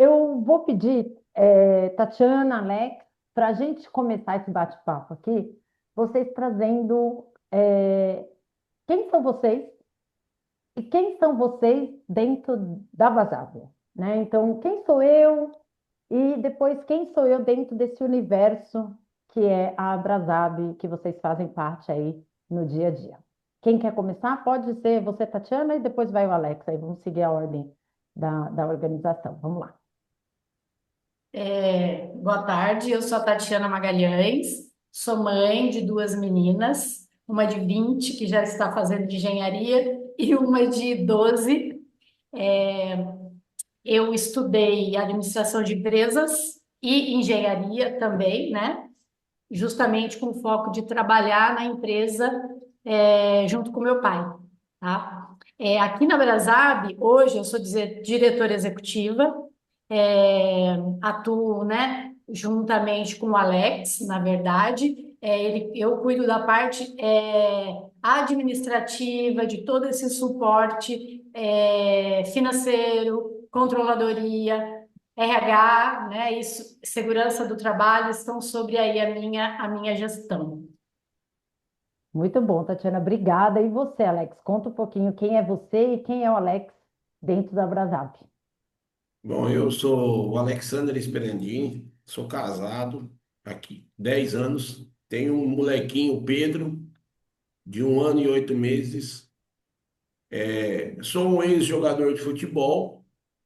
Eu vou pedir, Tatiana, Alex, para a gente começar esse bate-papo aqui, vocês trazendo quem são vocês e quem são vocês dentro da Vazável, né? Então, quem sou eu e depois quem sou eu dentro desse universo que é a Abrasab, que vocês fazem parte aí no dia a dia. Quem quer começar? Pode ser você, Tatiana, e depois vai o Alex. Aí vamos seguir a ordem da organização. Vamos lá. Boa tarde, eu sou a Tatiana Magalhães, sou mãe de duas meninas, uma de 20 que já está fazendo engenharia e uma de 12. Eu estudei administração de empresas e engenharia também, né? Justamente com foco de trabalhar na empresa junto com meu pai, tá? Aqui na Brasab, hoje eu sou diretora executiva, atuo, né, juntamente com o Alex, na verdade. Eu cuido da parte administrativa, de todo esse suporte financeiro, controladoria, RH, né, isso, segurança do trabalho, estão sobre aí a minha gestão. Muito bom, Tatiana. Obrigada. E você, Alex? Conta um pouquinho quem é você e quem é o Alex dentro da Brasap. Bom, eu sou o Alexander Sperandini, sou casado aqui 10 anos, tenho um molequinho, o Pedro, de 1 ano e 8 meses. Sou um ex-jogador de futebol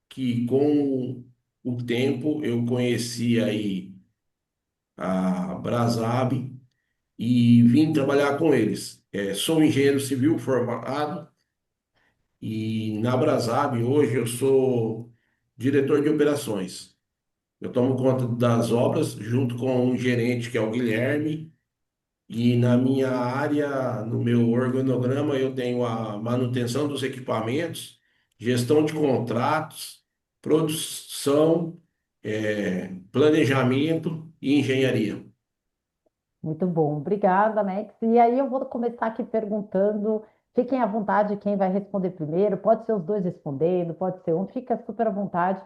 que com o tempo eu conheci aí a Brasab e vim trabalhar com eles. Sou engenheiro civil formado e na Brasab hoje eu sou diretor de operações. Eu tomo conta das obras junto com um gerente que é o Guilherme. E na minha área, no meu organograma, eu tenho a manutenção dos equipamentos, gestão de contratos, produção, planejamento e engenharia. Muito bom. Obrigada, Alex. E aí eu vou começar aqui perguntando. Fiquem à vontade quem vai responder primeiro. Pode ser os dois respondendo, pode ser um. Fica super à vontade.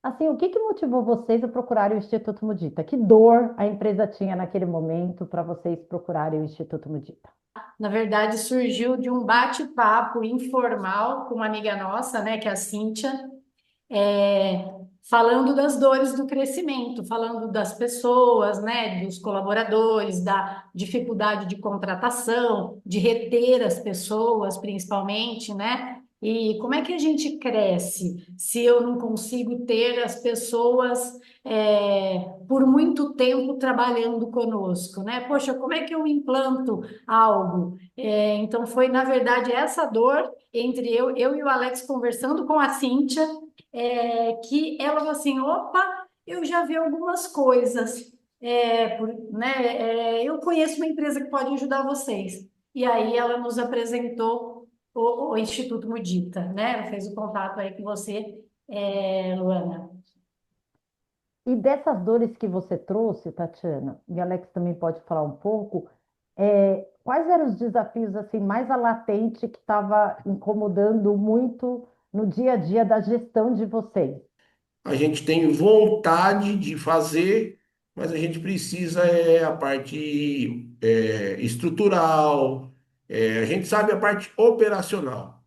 Assim, o que que motivou vocês a procurarem o Instituto Mudita? Que dor a empresa tinha naquele momento para vocês procurarem o Instituto Mudita? Na verdade, surgiu de um bate-papo informal com uma amiga nossa, né, que é a Cíntia, é, falando das dores do crescimento, falando das pessoas, né, dos colaboradores, da dificuldade de contratação, de reter as pessoas, principalmente, né? E como é que a gente cresce se eu não consigo ter as pessoas por muito tempo trabalhando conosco, né? Poxa, como é que eu implanto algo? Então foi, na verdade, essa dor entre eu e o Alex conversando com a Cíntia, que ela falou assim, opa, eu já vi algumas coisas, né, eu conheço uma empresa que pode ajudar vocês. E aí ela nos apresentou o Instituto Mudita, né? Ela fez o contato aí com você, Luana. E dessas dores que você trouxe, Tatiana, e Alex também pode falar um pouco, quais eram os desafios assim mais a latente que estava incomodando muito no dia a dia da gestão de vocês? A gente tem vontade de fazer, mas a gente precisa a parte estrutural, a gente sabe a parte operacional.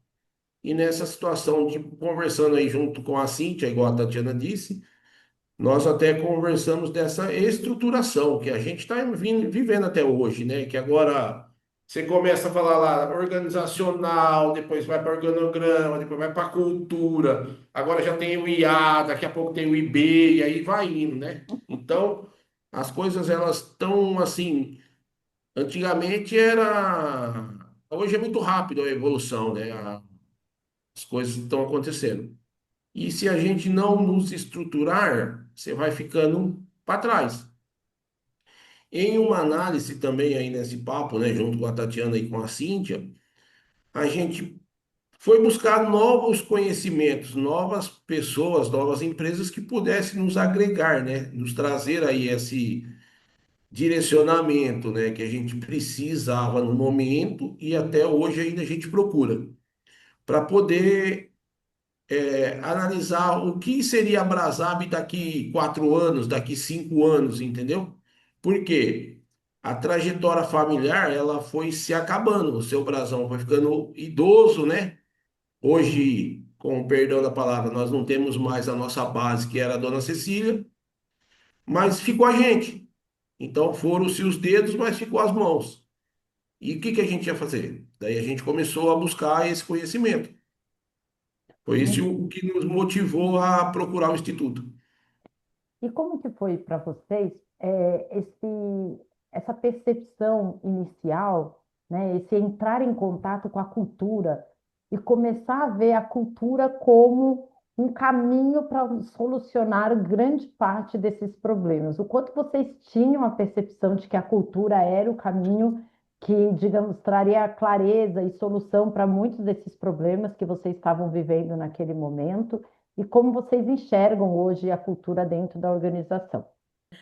E nessa situação de conversando aí junto com a Cíntia, igual a Tatiana disse, nós até conversamos dessa estruturação que a gente está vivendo até hoje, né? Que agora você começa a falar lá organizacional, depois vai para organograma, depois vai para cultura, agora já tem o IA, daqui a pouco tem o IB, e aí vai indo, né? Então, as coisas elas estão assim, antigamente era. Hoje é muito rápido a evolução, né? As coisas estão acontecendo. E se a gente não nos estruturar, você vai ficando para trás. Em uma análise também aí nesse papo, né, junto com a Tatiana e com a Cíntia, a gente foi buscar novos conhecimentos, novas pessoas, novas empresas que pudessem nos agregar, né, nos trazer aí esse direcionamento, né, que a gente precisava no momento e até hoje ainda a gente procura para poder analisar o que seria a Brasab daqui 4 anos, daqui 5 anos, entendeu? Por quê? A trajetória familiar, ela foi se acabando, o seu brasão foi ficando idoso, né? Hoje, com o perdão da palavra, nós não temos mais a nossa base, que era a Dona Cecília, mas ficou a gente. Então foram-se os dedos, mas ficou as mãos. E o que que a gente ia fazer? Daí a gente começou a buscar esse conhecimento. Foi isso o que nos motivou a procurar o Instituto. E como que foi para vocês essa percepção inicial, né, esse entrar em contato com a cultura e começar a ver a cultura como um caminho para solucionar grande parte desses problemas? O quanto vocês tinham a percepção de que a cultura era o caminho que, digamos, traria clareza e solução para muitos desses problemas que vocês estavam vivendo naquele momento? E como vocês enxergam hoje a cultura dentro da organização?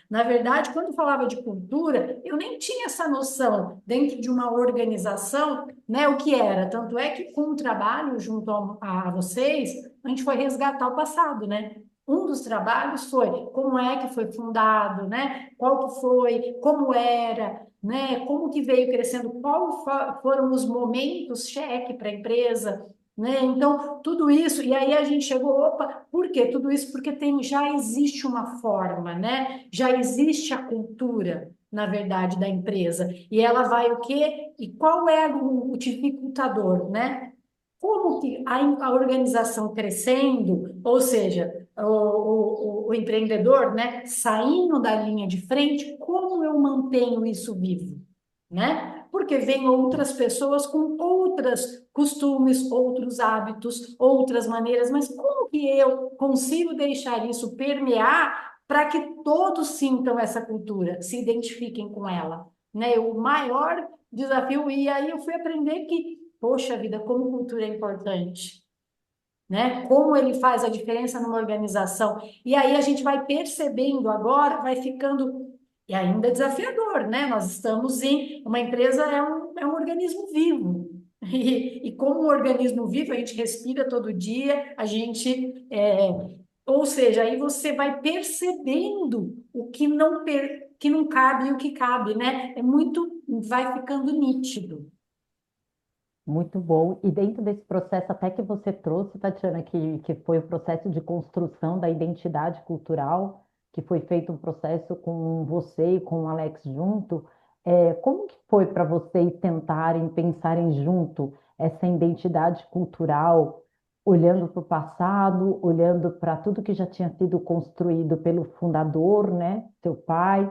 Na verdade, quando falava de cultura, eu nem tinha essa noção dentro de uma organização, né, o que era. Tanto é que com o trabalho junto a vocês, a gente foi resgatar o passado, né? Um dos trabalhos foi como é que foi fundado, né? Qual que foi, como era, né? Como que veio crescendo, foram os momentos cheque para a empresa, né? Então, tudo isso, e aí a gente chegou, opa, por quê? Tudo isso porque já existe uma forma, né? Já existe a cultura, na verdade, da empresa. E ela vai o quê? E qual é o dificultador, né? Como que a organização crescendo, ou seja, o empreendedor, né, saindo da linha de frente, como eu mantenho isso vivo, né? Porque vem outras pessoas com outros costumes, outros hábitos, outras maneiras, mas como que eu consigo deixar isso permear para que todos sintam essa cultura, se identifiquem com ela, né? O maior desafio, e aí eu fui aprender que, poxa vida, como cultura é importante, né? Como ele faz a diferença numa organização. E aí a gente vai percebendo agora, vai ficando, e ainda é desafiador, né? Nós estamos em, uma empresa é um organismo vivo. E como um organismo vivo, a gente respira todo dia, ou seja, aí você vai percebendo o que não cabe e o que cabe, né? Vai ficando nítido. Muito bom. E dentro desse processo, até que você trouxe, Tatiana, que foi o processo de construção da identidade cultural, que foi feito um processo com você e com o Alex junto, como que foi para vocês tentarem, pensarem junto essa identidade cultural, olhando para o passado, olhando para tudo que já tinha sido construído pelo fundador, né, seu pai,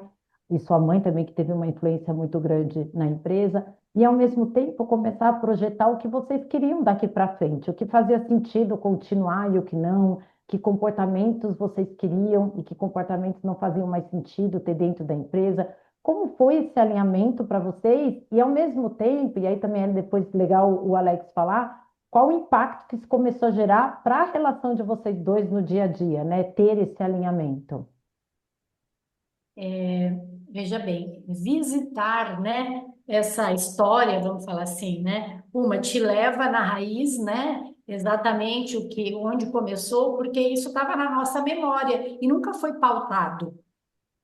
e sua mãe também, que teve uma influência muito grande na empresa, e ao mesmo tempo começar a projetar o que vocês queriam daqui para frente, o que fazia sentido continuar e o que não, que comportamentos vocês queriam e que comportamentos não faziam mais sentido ter dentro da empresa. Como foi esse alinhamento para vocês? E ao mesmo tempo, e aí também é depois legal o Alex falar, qual o impacto que isso começou a gerar para a relação de vocês dois no dia a dia, né? Ter esse alinhamento. Veja bem, visitar, né, essa história, vamos falar assim, né, uma te leva na raiz, né, exatamente onde começou, porque isso estava na nossa memória e nunca foi pautado,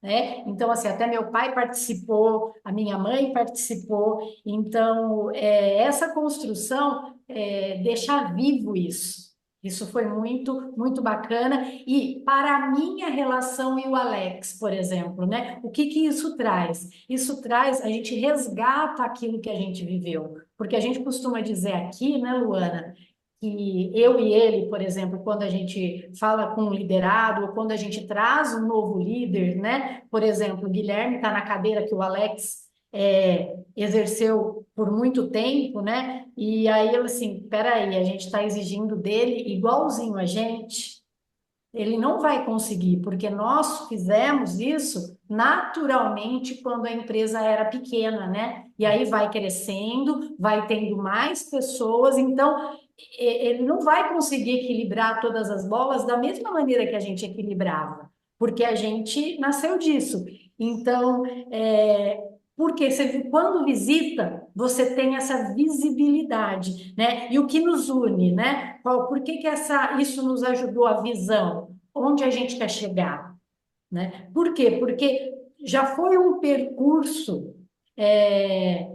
né? Então, assim, até meu pai participou, a minha mãe participou, então, essa construção, deixar vivo isso. Isso foi muito, muito bacana. E para a minha relação e o Alex, por exemplo, né? O que que isso traz? Isso traz, a gente resgata aquilo que a gente viveu. Porque a gente costuma dizer aqui, né, Luana, que eu e ele, por exemplo, quando a gente fala com um liderado, ou quando a gente traz um novo líder, né? Por exemplo, o Guilherme está na cadeira que o Alex exerceu por muito tempo, né? E aí eu assim, peraí, a gente está exigindo dele igualzinho a gente. Ele não vai conseguir, porque nós fizemos isso naturalmente quando a empresa era pequena, né? E aí vai crescendo, vai tendo mais pessoas, então ele não vai conseguir equilibrar todas as bolas da mesma maneira que a gente equilibrava, porque a gente nasceu disso. Então, Porque quando visita, você tem essa visibilidade, né? E o que nos une, né? Por que que isso nos ajudou a visão? Onde a gente quer chegar, né? Por quê? Porque já foi um percurso, é,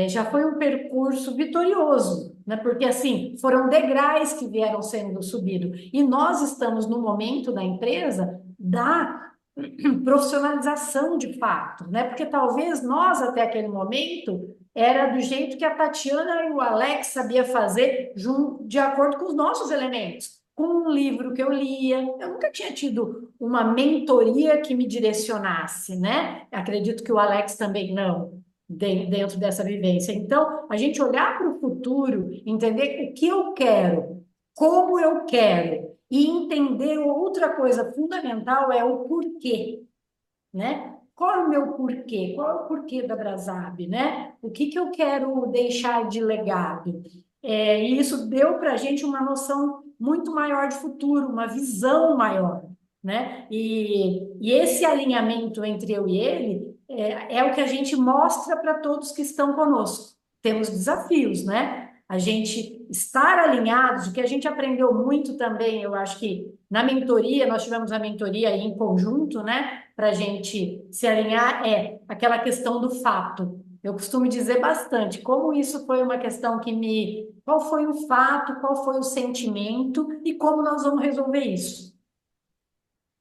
já foi um percurso vitorioso, né? Porque assim foram degraus que vieram sendo subidos e nós estamos no momento da empresa da profissionalização de fato, né? Porque talvez nós até aquele momento era do jeito que a Tatiana e o Alex sabia fazer, de acordo com os nossos elementos com um livro que eu lia. Eu nunca tinha tido uma mentoria que me direcionasse, né? Acredito que o Alex também não, dentro dessa vivência. Então, a gente olhar para o futuro, entender o que eu quero, como eu quero, e entender outra coisa fundamental é o porquê, né? Qual é o meu porquê? Qual é o porquê da Brasab, né? O que que eu quero deixar de legado? E isso deu para a gente uma noção muito maior de futuro, uma visão maior, né? E esse alinhamento entre eu e ele é o que a gente mostra para todos que estão conosco. Temos desafios, né? A gente estar alinhados, o que a gente aprendeu muito também, eu acho que na mentoria, nós tivemos a mentoria aí em conjunto, né? Para a gente se alinhar, aquela questão do fato. Eu costumo dizer bastante como isso foi uma questão que me. Qual foi o fato, qual foi o sentimento e como nós vamos resolver isso.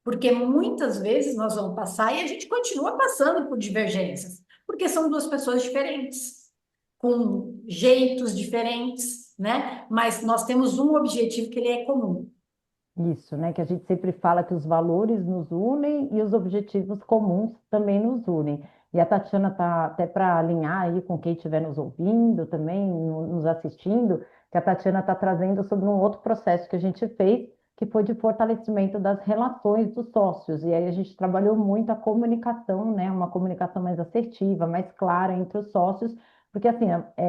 Porque muitas vezes nós vamos passar e a gente continua passando por divergências, porque são duas pessoas diferentes, com jeitos diferentes, né? Mas nós temos um objetivo que ele é comum. Isso, né? Que a gente sempre fala que os valores nos unem e os objetivos comuns também nos unem. E a Tatiana está até para alinhar aí com quem estiver nos ouvindo também, nos assistindo, que a Tatiana está trazendo sobre um outro processo que a gente fez, que foi de fortalecimento das relações dos sócios. E aí a gente trabalhou muito a comunicação, né? Uma comunicação mais assertiva, mais clara entre os sócios, porque assim,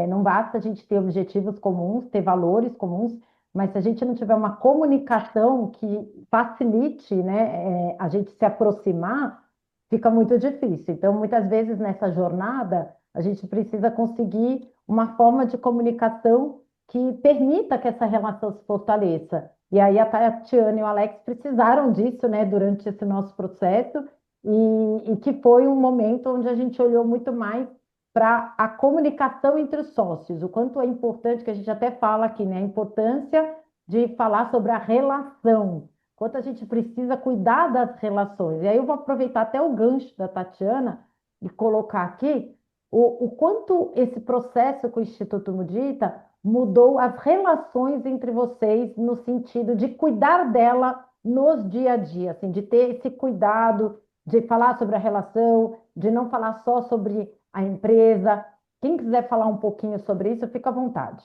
não basta a gente ter objetivos comuns, ter valores comuns, mas se a gente não tiver uma comunicação que facilite, né, a gente se aproximar, fica muito difícil. Então, muitas vezes nessa jornada, a gente precisa conseguir uma forma de comunicação que permita que essa relação se fortaleça. E aí a Tatiana e o Alex precisaram disso, né, durante esse nosso processo, e que foi um momento onde a gente olhou muito mais para a comunicação entre os sócios, o quanto é importante, que a gente até fala aqui, né? A importância de falar sobre a relação, quanto a gente precisa cuidar das relações. E aí eu vou aproveitar até o gancho da Tatiana e colocar aqui o quanto esse processo com o Instituto Mudita mudou as relações entre vocês no sentido de cuidar dela nos dia a dia, assim, de ter esse cuidado, de falar sobre a relação, de não falar só sobre a empresa. Quem quiser falar um pouquinho sobre isso, fica à vontade.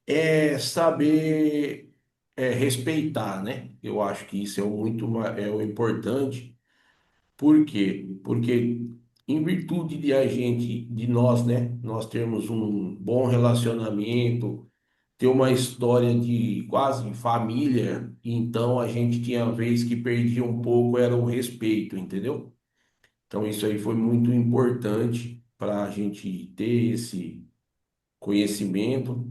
É saber respeitar, né? Eu acho que isso é o importante. Por quê? Porque em virtude de nós, né? Nós termos um bom relacionamento, ter uma história de quase família, então a gente tinha vez que perdia um pouco, era o respeito, entendeu? Então isso aí foi muito importante para a gente ter esse conhecimento.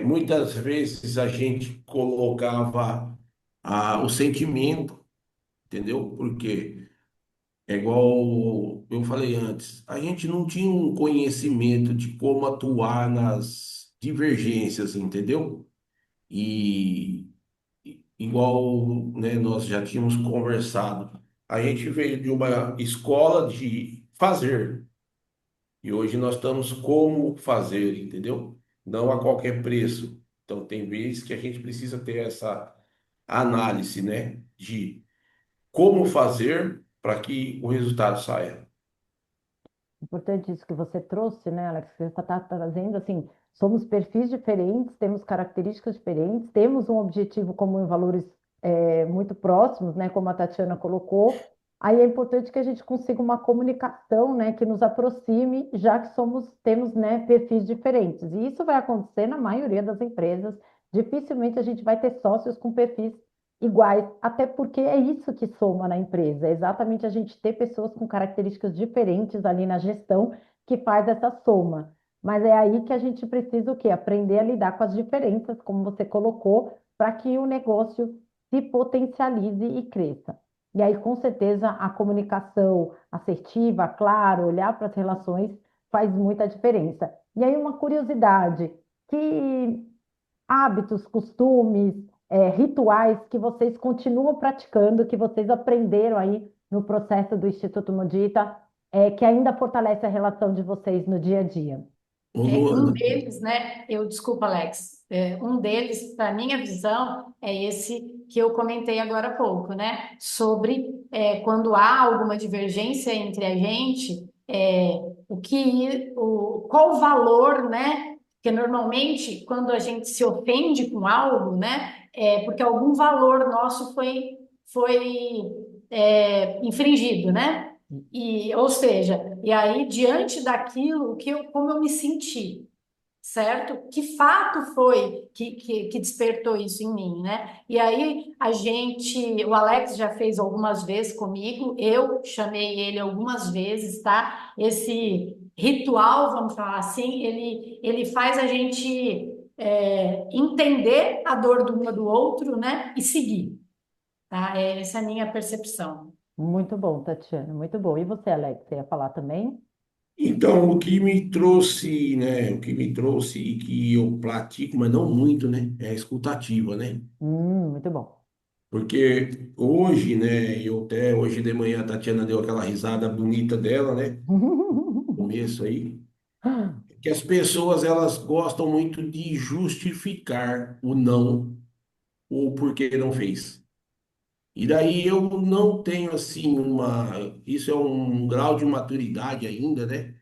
Muitas vezes a gente colocava o sentimento, entendeu? Porque é igual eu falei antes, a gente não tinha um conhecimento de como atuar nas divergências, entendeu? E igual, né, nós já tínhamos conversado, a gente veio de uma escola de fazer. E hoje nós estamos como fazer, entendeu? Não a qualquer preço. Então, tem vezes que a gente precisa ter essa análise, né? De como fazer para que o resultado saia. Importante isso que você trouxe, né, Alex? Que você está trazendo, assim, somos perfis diferentes, temos características diferentes, temos um objetivo comum em valores muito próximos, né, como a Tatiana colocou. Aí é importante que a gente consiga uma comunicação, né, que nos aproxime, já que temos, né, perfis diferentes. E isso vai acontecer na maioria das empresas. Dificilmente a gente vai ter sócios com perfis iguais, até porque é isso que soma na empresa, é exatamente a gente ter pessoas com características diferentes ali na gestão que faz essa soma. Mas é aí que a gente precisa o quê? Aprender a lidar com as diferenças, como você colocou, para que o negócio se potencialize e cresça. E aí, com certeza, a comunicação assertiva, claro, olhar para as relações faz muita diferença. E aí, uma curiosidade, que hábitos, costumes, rituais que vocês continuam praticando, que vocês aprenderam aí no processo do Instituto Mudita, que ainda fortalece a relação de vocês no dia a dia. Ô, Um Luana, deles, né? Desculpa, Alex. Um deles, para minha visão, é esse que eu comentei agora há pouco, né? Sobre quando há alguma divergência entre a gente, qual o valor, né? Porque normalmente, quando a gente se ofende com algo, né? É porque algum valor nosso foi infringido, né? Ou seja, e aí, diante daquilo, como eu me senti, certo? Que fato foi que despertou isso em mim, né? E aí, o Alex já fez algumas vezes comigo, eu chamei ele algumas vezes, tá? Esse ritual, vamos falar assim, ele faz a gente entender a dor do um do outro, né? E seguir, tá? Essa é a minha percepção. Muito bom, Tatiana, muito bom. E você, Alex, você ia falar também? então, o que me trouxe, né? O que me trouxe e que eu pratico, mas não muito, né? É a escutativa, né? Muito bom. Porque hoje, né? Eu até hoje de manhã a Tatiana deu aquela risada bonita dela, né? Começo aí. Que as pessoas elas gostam muito de justificar o não ou o porquê não fez. E daí eu não tenho assim isso é um grau de maturidade ainda, né?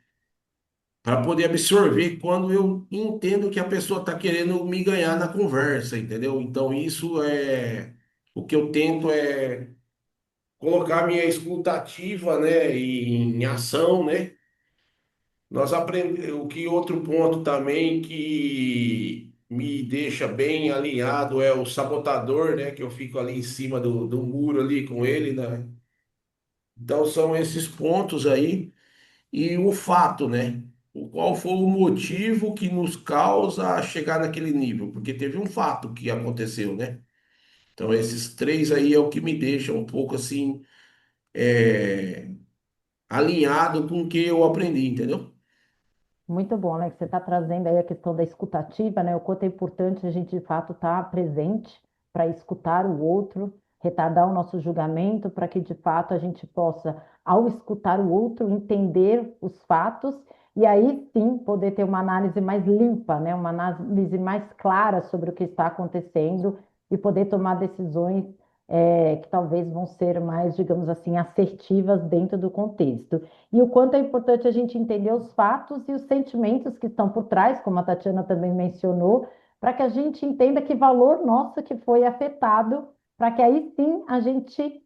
Para poder absorver quando eu entendo que a pessoa está querendo me ganhar na conversa, entendeu? Então isso é o que eu tento é colocar minha escutativa, né, em ação, né? Nós aprendemos o que outro ponto também que me deixa bem alinhado é o sabotador, né? Que eu fico ali em cima do muro ali com ele, né? Então são esses pontos aí e o fato, né? Qual foi o motivo que nos causa a chegar naquele nível? Porque teve um fato que aconteceu, né? Então esses três aí é o que me deixa um pouco assim alinhado com o que eu aprendi, entendeu? Muito bom, Alex. Você está trazendo aí a questão da escutativa, né? O quanto é importante a gente, de fato, estar presente para escutar o outro, retardar o nosso julgamento, para que, de fato, a gente possa, ao escutar o outro, entender os fatos e aí sim poder ter uma análise mais limpa, né? Uma análise mais clara sobre o que está acontecendo e poder tomar decisões que talvez vão ser mais, digamos assim, assertivas dentro do contexto. E o quanto é importante a gente entender os fatos e os sentimentos que estão por trás, como a Tatiana também mencionou, para que a gente entenda que valor nosso que foi afetado, para que aí sim a gente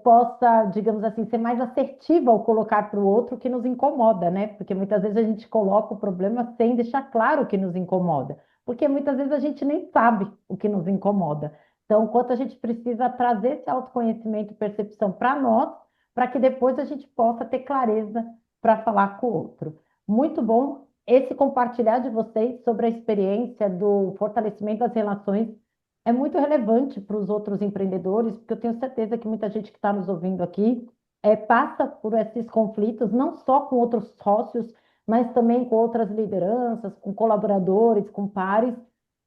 possa, digamos assim, ser mais assertiva ao colocar para o outro o que nos incomoda, né? Porque muitas vezes a gente coloca o problema sem deixar claro o que nos incomoda, porque muitas vezes a gente nem sabe o que nos incomoda. Então, quanto a gente precisa trazer esse autoconhecimento e percepção para nós, para que depois a gente possa ter clareza para falar com o outro. Muito bom esse compartilhar de vocês sobre a experiência do fortalecimento das relações é muito relevante para os outros empreendedores, porque eu tenho certeza que muita gente que está nos ouvindo aqui passa por esses conflitos, não só com outros sócios, mas também com outras lideranças, com colaboradores, com pares,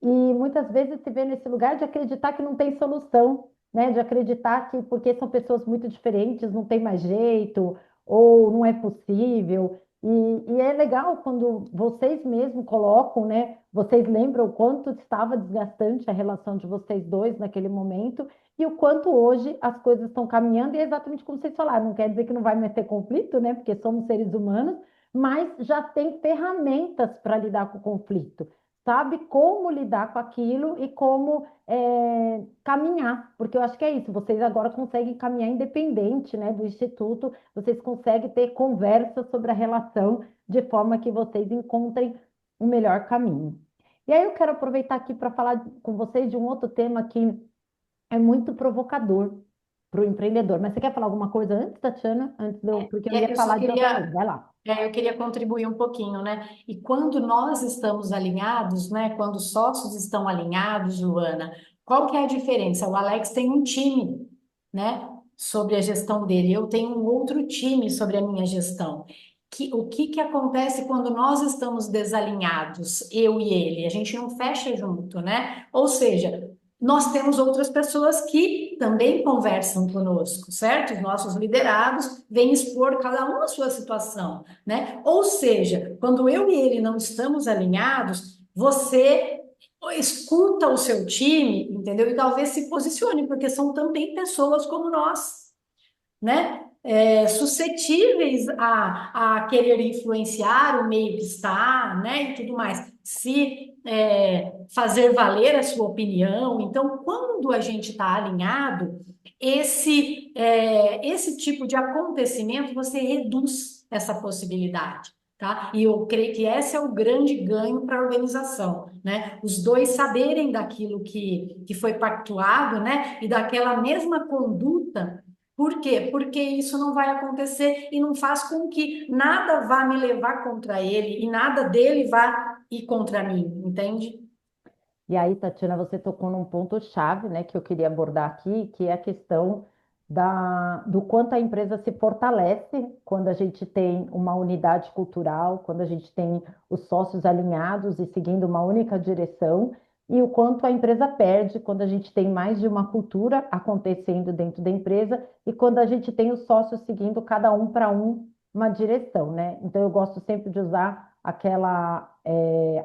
e muitas vezes se vê nesse lugar de acreditar que não tem solução, né? De acreditar que porque são pessoas muito diferentes, não tem mais jeito, ou não é possível. E é legal quando vocês mesmos colocam, né? Vocês lembram o quanto estava desgastante a relação de vocês dois naquele momento e o quanto hoje as coisas estão caminhando, e é exatamente como vocês falaram, não quer dizer que não vai mais ter conflito, né? Porque somos seres humanos, mas já tem ferramentas para lidar com o conflito, sabe como lidar com aquilo e como caminhar, porque eu acho que é isso, vocês agora conseguem caminhar independente, né, do instituto, vocês conseguem ter conversa sobre a relação de forma que vocês encontrem o melhor caminho. E aí eu quero aproveitar aqui para falar com vocês de um outro tema que é muito provocador para o empreendedor. Mas você quer falar alguma coisa antes, Tatiana? Porque eu ia Eu só falar de outra coisa. queria, Vai lá. eu queria contribuir um pouquinho, né? E quando nós estamos alinhados, né? Quando os sócios estão alinhados, Luana, qual que é a diferença? O Alex tem um time, né? Sobre a gestão dele. Eu tenho um outro time sobre a minha gestão. O que que acontece quando nós estamos desalinhados, eu e ele? A gente não fecha junto, né? Ou seja, nós temos outras pessoas que também conversam conosco, certo? Os nossos liderados vêm expor cada um a sua situação, né? Ou seja, quando eu e ele não estamos alinhados, você escuta o seu time, entendeu? E talvez se posicione, porque são também pessoas como nós, né? Suscetíveis a querer influenciar o meio que está, né? E tudo mais. Se fazer valer a sua opinião. Então, quando a gente está alinhado, esse tipo de acontecimento você reduz essa possibilidade. Tá? E eu creio que esse é o grande ganho para a organização, né? Os dois saberem daquilo que foi pactuado, né? E daquela mesma conduta. Por quê? Porque isso não vai acontecer e não faz com que nada vá me levar contra ele e nada dele vá ir contra mim, entende? E aí, Tatiana, você tocou num ponto-chave, né, que eu queria abordar aqui, que é a questão do quanto a empresa se fortalece quando a gente tem uma unidade cultural, quando a gente tem os sócios alinhados e seguindo uma única direção, e o quanto a empresa perde quando a gente tem mais de uma cultura acontecendo dentro da empresa e quando a gente tem os sócios seguindo cada um para uma direção, né? Então, eu gosto sempre de usar aquela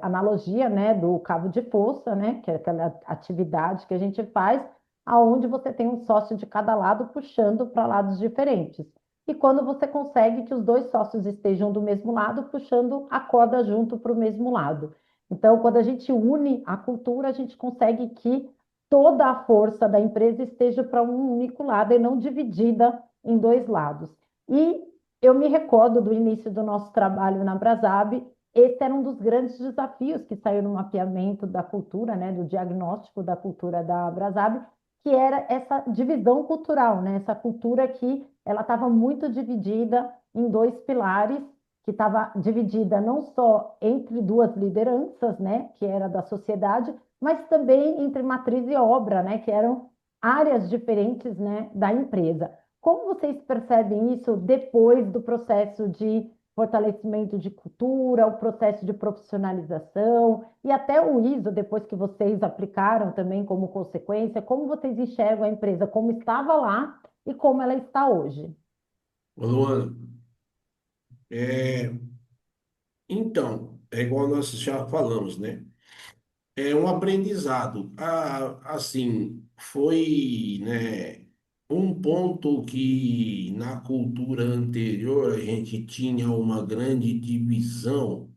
analogia, né, do cabo de força, né, que é aquela atividade que a gente faz, aonde você tem um sócio de cada lado puxando para lados diferentes. E quando você consegue que os dois sócios estejam do mesmo lado, puxando a corda junto para o mesmo lado. Então, quando a gente une a cultura, a gente consegue que toda a força da empresa esteja para um único lado e não dividida em dois lados. E eu me recordo do início do nosso trabalho na Brasab, esse era um dos grandes desafios que saiu no mapeamento da cultura, né, do diagnóstico da cultura da Brasab, que era essa divisão cultural, né, essa cultura que ela estava muito dividida em dois pilares, que estava dividida não só entre duas lideranças, né, que era da sociedade, mas também entre matriz e obra, né, que eram áreas diferentes, né, da empresa. Como vocês percebem isso depois do processo de fortalecimento de cultura, o processo de profissionalização e até o ISO, depois que vocês aplicaram também como consequência, como vocês enxergam a empresa como estava lá e como ela está hoje? Ô, Luana, é, então, é igual nós já falamos, né? É um aprendizado. Assim, foi, né, um ponto que na cultura anterior a gente tinha uma grande divisão,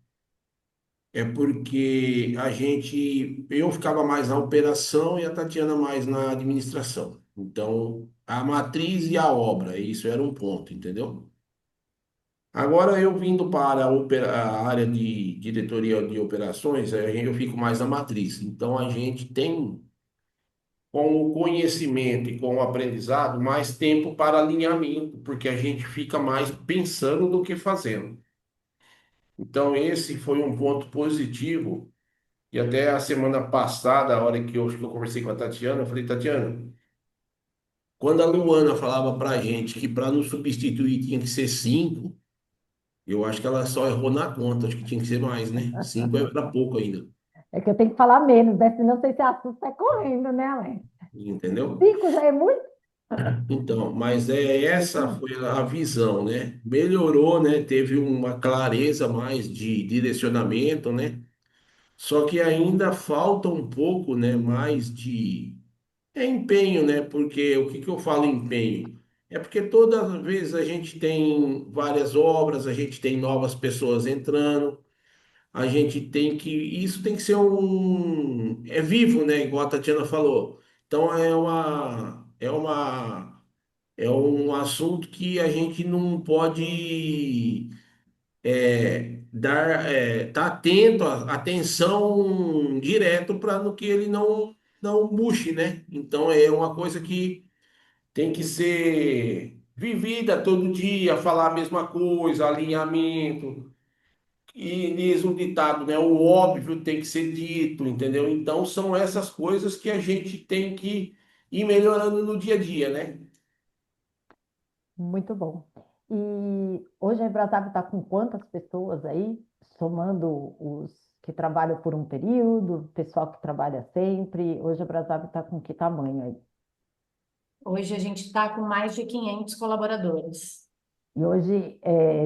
é porque eu ficava mais na operação e a Tatiana mais na administração. Então, a matriz e a obra, isso era um ponto, entendeu? Agora eu vindo para a área de diretoria de operações, eu fico mais na matriz. Então a gente tem, com o conhecimento e com o aprendizado, mais tempo para alinhamento, porque a gente fica mais pensando do que fazendo. Então esse foi um ponto positivo. E até a semana passada, a hora que eu conversei com a Tatiana, eu falei, Tatiana, quando a Luana falava para a gente que para nos substituir tinha que ser cinco, eu acho que ela só errou na conta, acho que tinha que ser mais, né? Cinco era pouco ainda, É que eu tenho que falar menos, né? Senão você se assusta sai correndo, né, Alex? entendeu? Cinco já é muito? Então, mas essa foi a visão, né? Melhorou, né? Teve uma clareza mais de direcionamento, né? Só que ainda falta um pouco, né? Mais de empenho, né? Porque o que que eu falo empenho? É porque toda vez a gente tem várias obras, a gente tem novas pessoas entrando. A gente tem que. Isso tem que ser um. É vivo, né? Igual a Tatiana falou. Então é um assunto que a gente não pode tá atento, atenção direto para no que ele não. não murche, né? Então é uma coisa que tem que ser vivida todo dia, falar a mesma coisa, alinhamento. E diz um ditado, né? O óbvio tem que ser dito, entendeu? Então são essas coisas que a gente tem que ir melhorando no dia a dia, né? Muito bom. E hoje a Embrasab está com quantas pessoas aí, somando os que trabalham por um período, o pessoal que trabalha sempre? Hoje a Embrasab está com que tamanho aí? Hoje a gente está com mais de 500 colaboradores. E hoje,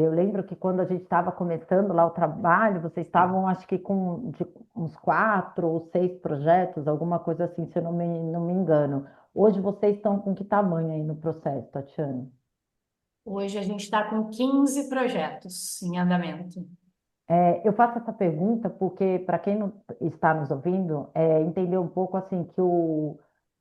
eu lembro que quando a gente estava começando lá o trabalho, vocês estavam, acho que com uns 4 ou 6 projetos, alguma coisa assim, se eu não me engano. Hoje vocês estão com que tamanho aí no processo, Tatiana? Hoje a gente está com 15 projetos em andamento. Eu faço essa pergunta porque, para quem não está nos ouvindo, entender um pouco assim que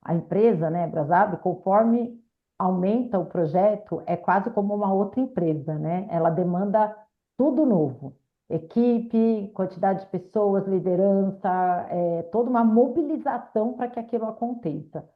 a empresa, né, Brasab, conforme aumenta o projeto, é quase como uma outra empresa, né? Ela demanda tudo novo. Equipe, quantidade de pessoas, liderança, toda uma mobilização para que aquilo aconteça.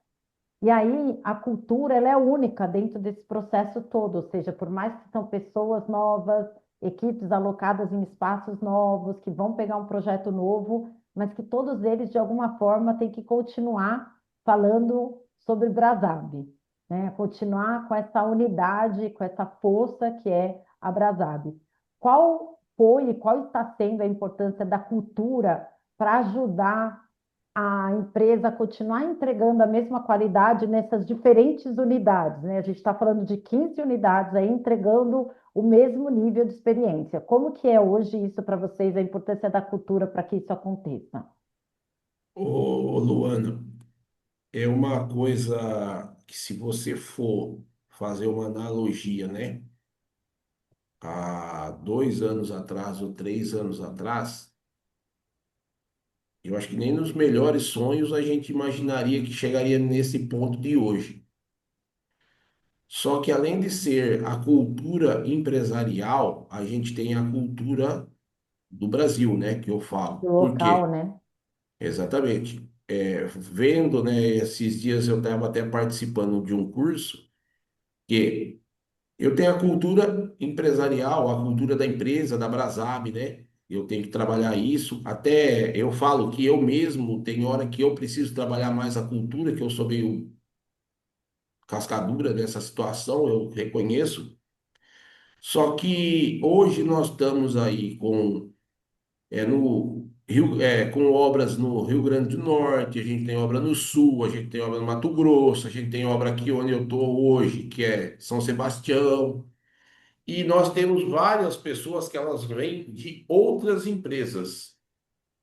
E aí a cultura ela é única dentro desse processo todo, ou seja, por mais que são pessoas novas, equipes alocadas em espaços novos, que vão pegar um projeto novo, mas que todos eles de alguma forma têm que continuar falando sobre Brasab, né? Continuar com essa unidade, com essa força que é a Brasab. Qual foi e qual está sendo a importância da cultura para ajudar a empresa continuar entregando a mesma qualidade nessas diferentes unidades, né? A gente está falando de 15 unidades aí entregando o mesmo nível de experiência. Como que é hoje isso para vocês, a importância da cultura para que isso aconteça? Ô, Luana, é uma coisa que se você for fazer uma analogia, né? Há 2 anos atrás ou 3 anos atrás, eu acho que nem nos melhores sonhos a gente imaginaria que chegaria nesse ponto de hoje. Só que além de ser a cultura empresarial, a gente tem a cultura do Brasil, né? Que eu falo. Do Por local, quê? né? Exatamente. Vendo, né? Esses dias eu estava até participando de um curso que eu tenho a cultura empresarial, a cultura da empresa, da Brasab, né? Eu tenho que trabalhar isso. Até eu falo que eu mesmo, tem hora que eu preciso trabalhar mais a cultura, que eu sou meio cascadura dessa situação, eu reconheço. Só que hoje nós estamos aí no Rio, com obras no Rio Grande do Norte, a gente tem obra no Sul, a gente tem obra no Mato Grosso, a gente tem obra aqui onde eu estou hoje, que é São Sebastião. E nós temos várias pessoas que elas vêm de outras empresas.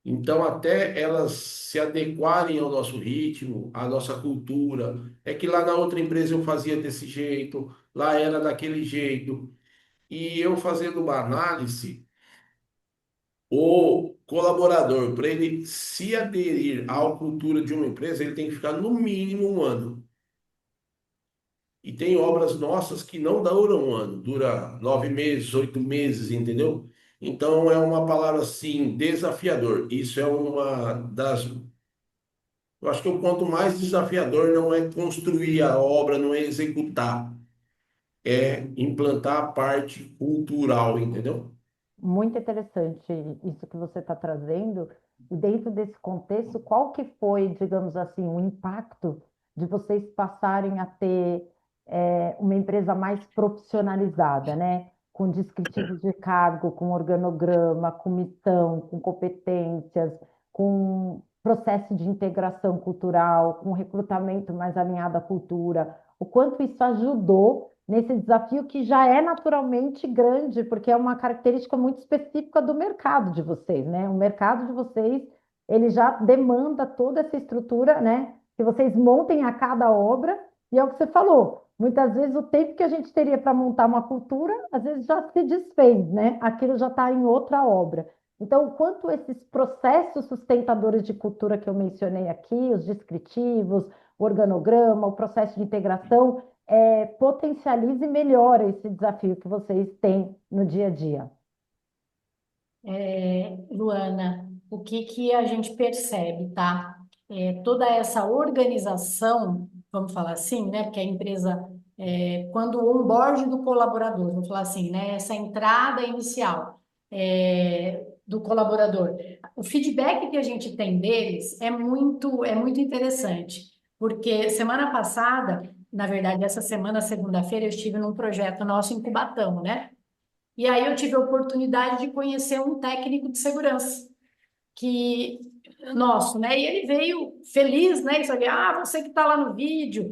Então, até elas se adequarem ao nosso ritmo, à nossa cultura. É que lá na outra empresa eu fazia desse jeito, lá era daquele jeito. E eu fazendo uma análise, o colaborador, para ele se aderir à cultura de uma empresa, ele tem que ficar no mínimo um ano. E tem obras nossas que não duram um ano, dura 9 meses, 8 meses, entendeu? Então é uma palavra assim, desafiador. Isso é uma das. Eu acho que o ponto mais desafiador não é construir a obra, não é executar, é implantar a parte cultural, entendeu? Muito interessante isso que você está trazendo. E dentro desse contexto, qual que foi, digamos assim, o impacto de vocês passarem a ter uma empresa mais profissionalizada, né? Com descritivos de cargo, com organograma, com missão, com competências, com processo de integração cultural, com recrutamento mais alinhado à cultura. O quanto isso ajudou nesse desafio que já é naturalmente grande, porque é uma característica muito específica do mercado de vocês, né? O mercado de vocês, ele já demanda toda essa estrutura, né? Que vocês montem a cada obra, e é o que você falou. Muitas vezes o tempo que a gente teria para montar uma cultura, às vezes já se desfez, né? Aquilo já está em outra obra. Então, o quanto esses processos sustentadores de cultura que eu mencionei aqui, os descritivos, o organograma, o processo de integração, potencializa e melhora esse desafio que vocês têm no dia a dia. Luana, o que que a gente percebe, tá? toda essa organização, vamos falar assim, né? Porque a empresa, quando o onboard do colaborador, vamos falar assim, né? Essa entrada inicial do colaborador, o feedback que a gente tem deles é muito interessante, porque semana passada, na verdade, essa semana, segunda-feira, eu estive num projeto nosso em Cubatão, né? E aí eu tive a oportunidade de conhecer um técnico de segurança que nosso, né? E ele veio feliz, né? Isso ali, você que está lá no vídeo,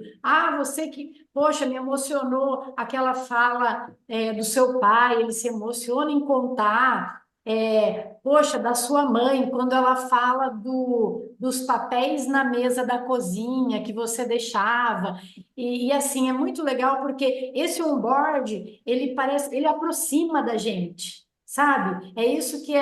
você que, poxa, me emocionou aquela fala do seu pai, ele se emociona em contar, poxa, da sua mãe, quando ela fala dos papéis na mesa da cozinha que você deixava. E assim, é muito legal porque esse onboard, ele aproxima da gente, sabe? É isso que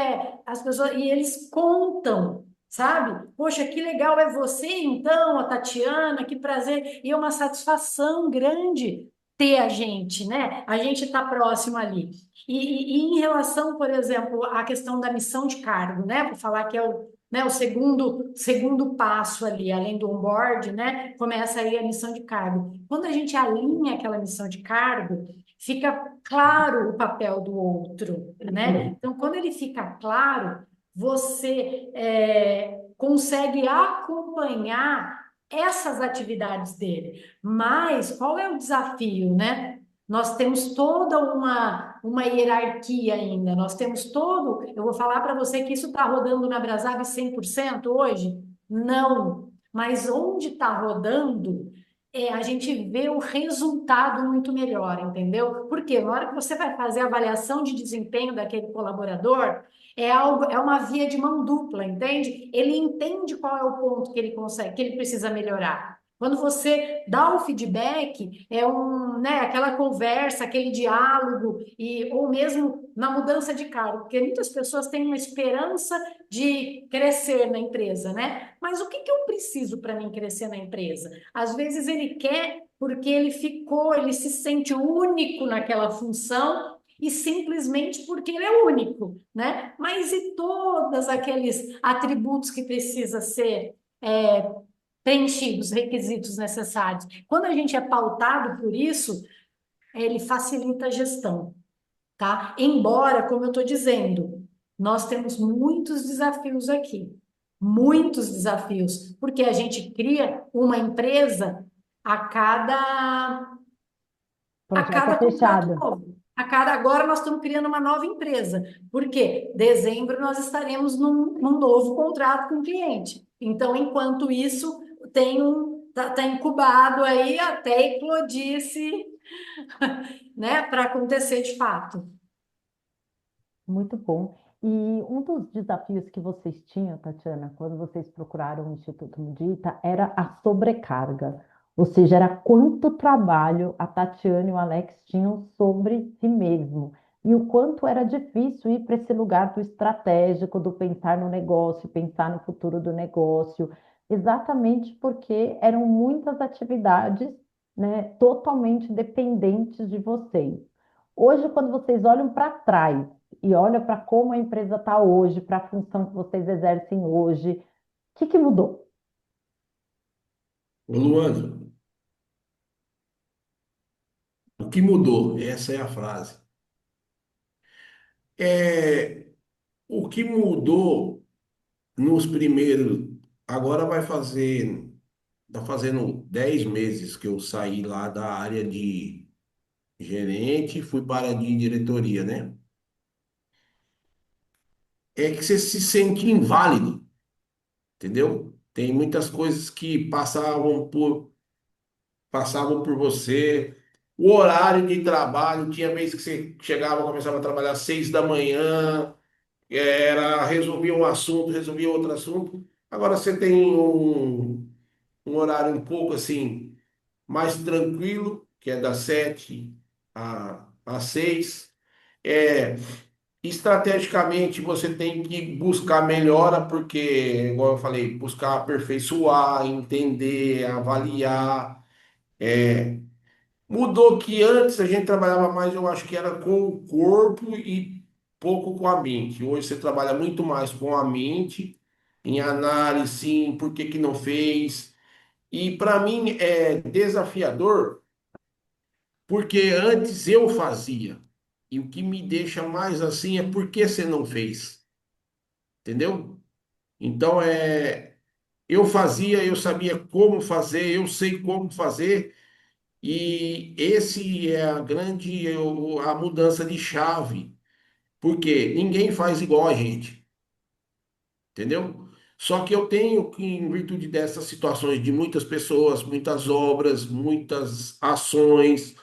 as pessoas, e eles contam, sabe? Poxa, que legal é você então, a Tatiana, que prazer, e é uma satisfação grande ter a gente, né? A gente está próximo ali. E em relação, por exemplo, à questão da missão de cargo, né? Por falar que é o segundo passo ali, além do onboard, né? Começa aí a missão de cargo. Quando a gente alinha aquela missão de cargo, fica claro o papel do outro, né? Então, quando ele fica claro, você consegue acompanhar essas atividades dele. Mas qual é o desafio, né? Nós temos toda uma hierarquia ainda, nós temos todo. Eu vou falar para você que isso está rodando na Brasave 100% hoje? Não, mas onde está rodando, a gente vê o resultado muito melhor, entendeu? Porque na hora que você vai fazer a avaliação de desempenho daquele colaborador, é uma via de mão dupla, entende? Ele entende qual é o ponto que ele consegue, que ele precisa melhorar. Quando você dá o feedback, né, aquela conversa, aquele diálogo, ou mesmo na mudança de cargo, porque muitas pessoas têm uma esperança de crescer na empresa, né? Mas o que que eu preciso para mim crescer na empresa? Às vezes ele quer porque ele se sente único naquela função e simplesmente porque ele é único, né? Mas e todos aqueles atributos que precisa ser preenchidos, requisitos necessários? Quando a gente é pautado por isso, ele facilita a gestão, tá? Embora, como eu estou dizendo, nós temos muitos desafios aqui, muitos desafios, porque a gente cria uma empresa a cada a Projeto é cada contrato fechado. novo. Agora nós estamos criando uma nova empresa. Por quê? Dezembro nós estaremos num novo contrato com o cliente. Então, enquanto isso, tá incubado aí até eclodir-se, né, para acontecer de fato. Muito bom. E um dos desafios que vocês tinham, Tatiana, quando vocês procuraram o Instituto Mudita, era a sobrecarga. Ou seja, era quanto trabalho a Tatiana e o Alex tinham sobre si mesmo. E o quanto era difícil ir para esse lugar do estratégico, do pensar no negócio, pensar no futuro do negócio, exatamente porque eram muitas atividades, né, totalmente dependentes de vocês. Hoje, quando vocês olham para trás, e olha para como a empresa está hoje, para a função que vocês exercem hoje, o que mudou? Ô, Luana, o que mudou? Essa é a frase. É, o que mudou nos primeiros. Agora vai fazer. Está fazendo 10 meses que eu saí lá da área de gerente e fui para a de diretoria, né? É que você se sente inválido, entendeu? Tem muitas coisas que passavam por você. O horário de trabalho, tinha vezes que você chegava, começava a trabalhar às 6 da manhã, resolvia um assunto, resolvia outro assunto. Agora você tem um horário um pouco assim, mais tranquilo, que é das 7 às 6. É, estrategicamente você tem que buscar melhora, porque, igual eu falei, buscar aperfeiçoar, entender, avaliar. Mudou que antes a gente trabalhava mais, eu acho que era com o corpo e pouco com a mente. Hoje você trabalha muito mais com a mente em análise, em por que que não fez. E para mim é desafiador, porque antes eu fazia. E o que me deixa mais assim é por que você não fez, entendeu? Então eu fazia, eu sabia como fazer, eu sei como fazer, e esse é a grande a mudança de chave, porque ninguém faz igual a gente, entendeu? Só que eu tenho que, em virtude dessas situações de muitas pessoas, muitas obras, muitas ações,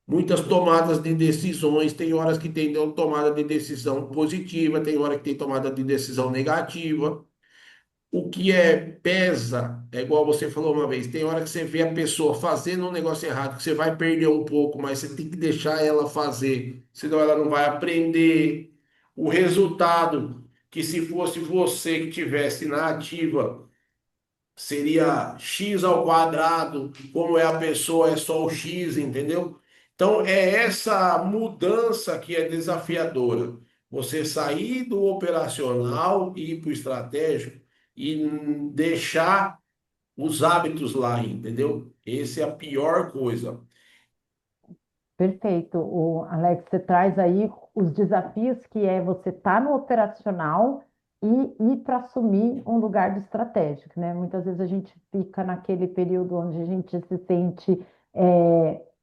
muitas tomadas de decisões, tem horas que tem tomada de decisão positiva, tem hora que tem tomada de decisão negativa. O que pesa, é igual você falou uma vez, tem hora que você vê a pessoa fazendo um negócio errado, que você vai perder um pouco, mas você tem que deixar ela fazer, senão ela não vai aprender. O resultado, que se fosse você que tivesse na ativa, seria x ao quadrado, como é a pessoa, é só o x, entendeu? Então, é essa mudança que é desafiadora. Você sair do operacional e ir para o estratégico e deixar os hábitos lá, entendeu? Essa é a pior coisa. Perfeito. O Alex, você traz aí os desafios que é você estar no operacional e ir para assumir um lugar de estratégico, né? Muitas vezes a gente fica naquele período onde a gente se sente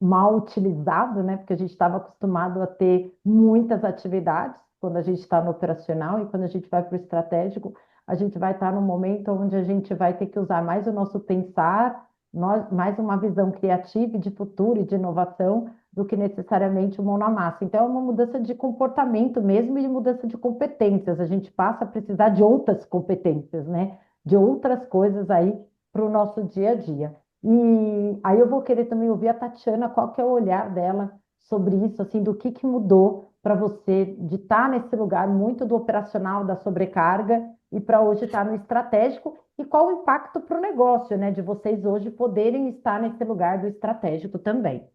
mal utilizado, né? Porque a gente estava acostumado a ter muitas atividades quando a gente está no operacional e quando a gente vai para o estratégico, a gente vai estar num momento onde a gente vai ter que usar mais o nosso pensar, mais uma visão criativa e de futuro e de inovação do que necessariamente o mão na massa. Então, é uma mudança de comportamento mesmo e de mudança de competências. A gente passa a precisar de outras competências, né? De outras coisas aí para o nosso dia a dia. E aí eu vou querer também ouvir a Tatiana, qual que é o olhar dela sobre isso, assim, do que mudou para você de estar nesse lugar muito do operacional, da sobrecarga, e para hoje estar no estratégico, e qual o impacto para o negócio, né, de vocês hoje poderem estar nesse lugar do estratégico também.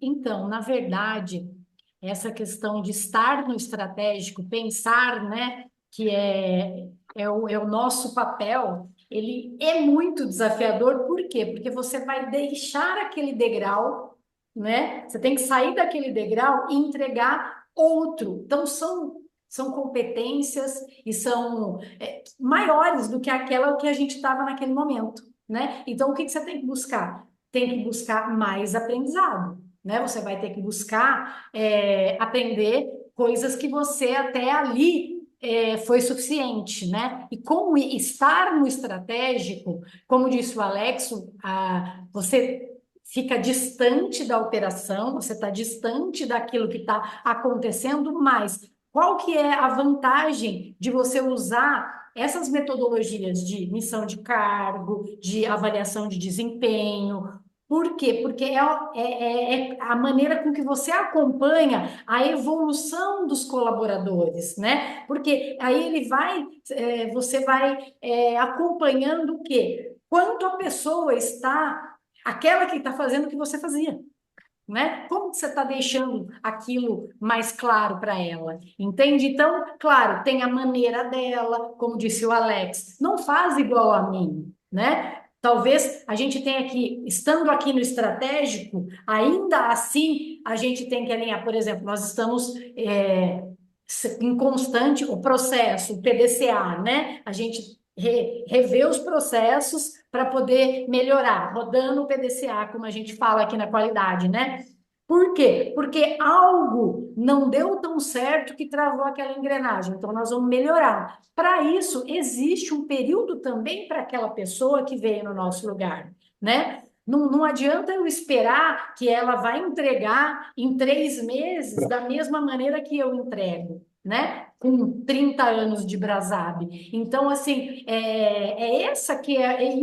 Então, na verdade, essa questão de estar no estratégico, pensar, né, que é o nosso papel, ele é muito desafiador. Por quê? Porque você vai deixar aquele degrau, né? Você tem que sair daquele degrau e entregar outro. Então, são competências e são maiores do que aquela que a gente estava naquele momento, né? Então, o que que você tem que buscar? Tem que buscar mais aprendizado, né? Você vai ter que buscar aprender coisas que você até ali foi suficiente, né? E como estar no estratégico, como disse o Alexo, você fica distante da operação, você está distante daquilo que está acontecendo, mas qual que é a vantagem de você usar essas metodologias de missão de cargo, de avaliação de desempenho? Por quê? Porque é a maneira com que você acompanha a evolução dos colaboradores, né? Porque aí você vai acompanhando o quê? Quanto a pessoa está, aquela que está fazendo o que você fazia, né? Como que você está deixando aquilo mais claro para ela? Entende? Então, claro, tem a maneira dela, como disse o Alex, não faz igual a mim, né? Talvez a gente tenha que, estando aqui no estratégico, ainda assim a gente tem que alinhar. Por exemplo, nós estamos em constante o processo, o PDCA, né? A gente rever os processos para poder melhorar, rodando o PDCA, como a gente fala aqui na qualidade, né? Por quê? Porque algo não deu tão certo que travou aquela engrenagem. Então, nós vamos melhorar. Para isso, existe um período também para aquela pessoa que veio no nosso lugar, né? Não adianta eu esperar que ela vai entregar em 3 meses da mesma maneira que eu entrego, né? Com 30 anos de Brasab. Então, assim, essa que é.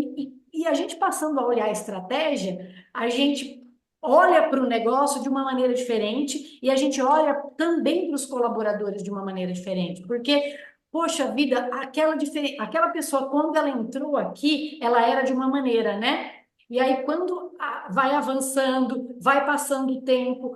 E a gente passando a olhar a estratégia, a gente olha para o negócio de uma maneira diferente e a gente olha também para os colaboradores de uma maneira diferente, porque, poxa vida, aquela pessoa, quando ela entrou aqui, ela era de uma maneira, né? E aí, quando vai avançando, vai passando o tempo,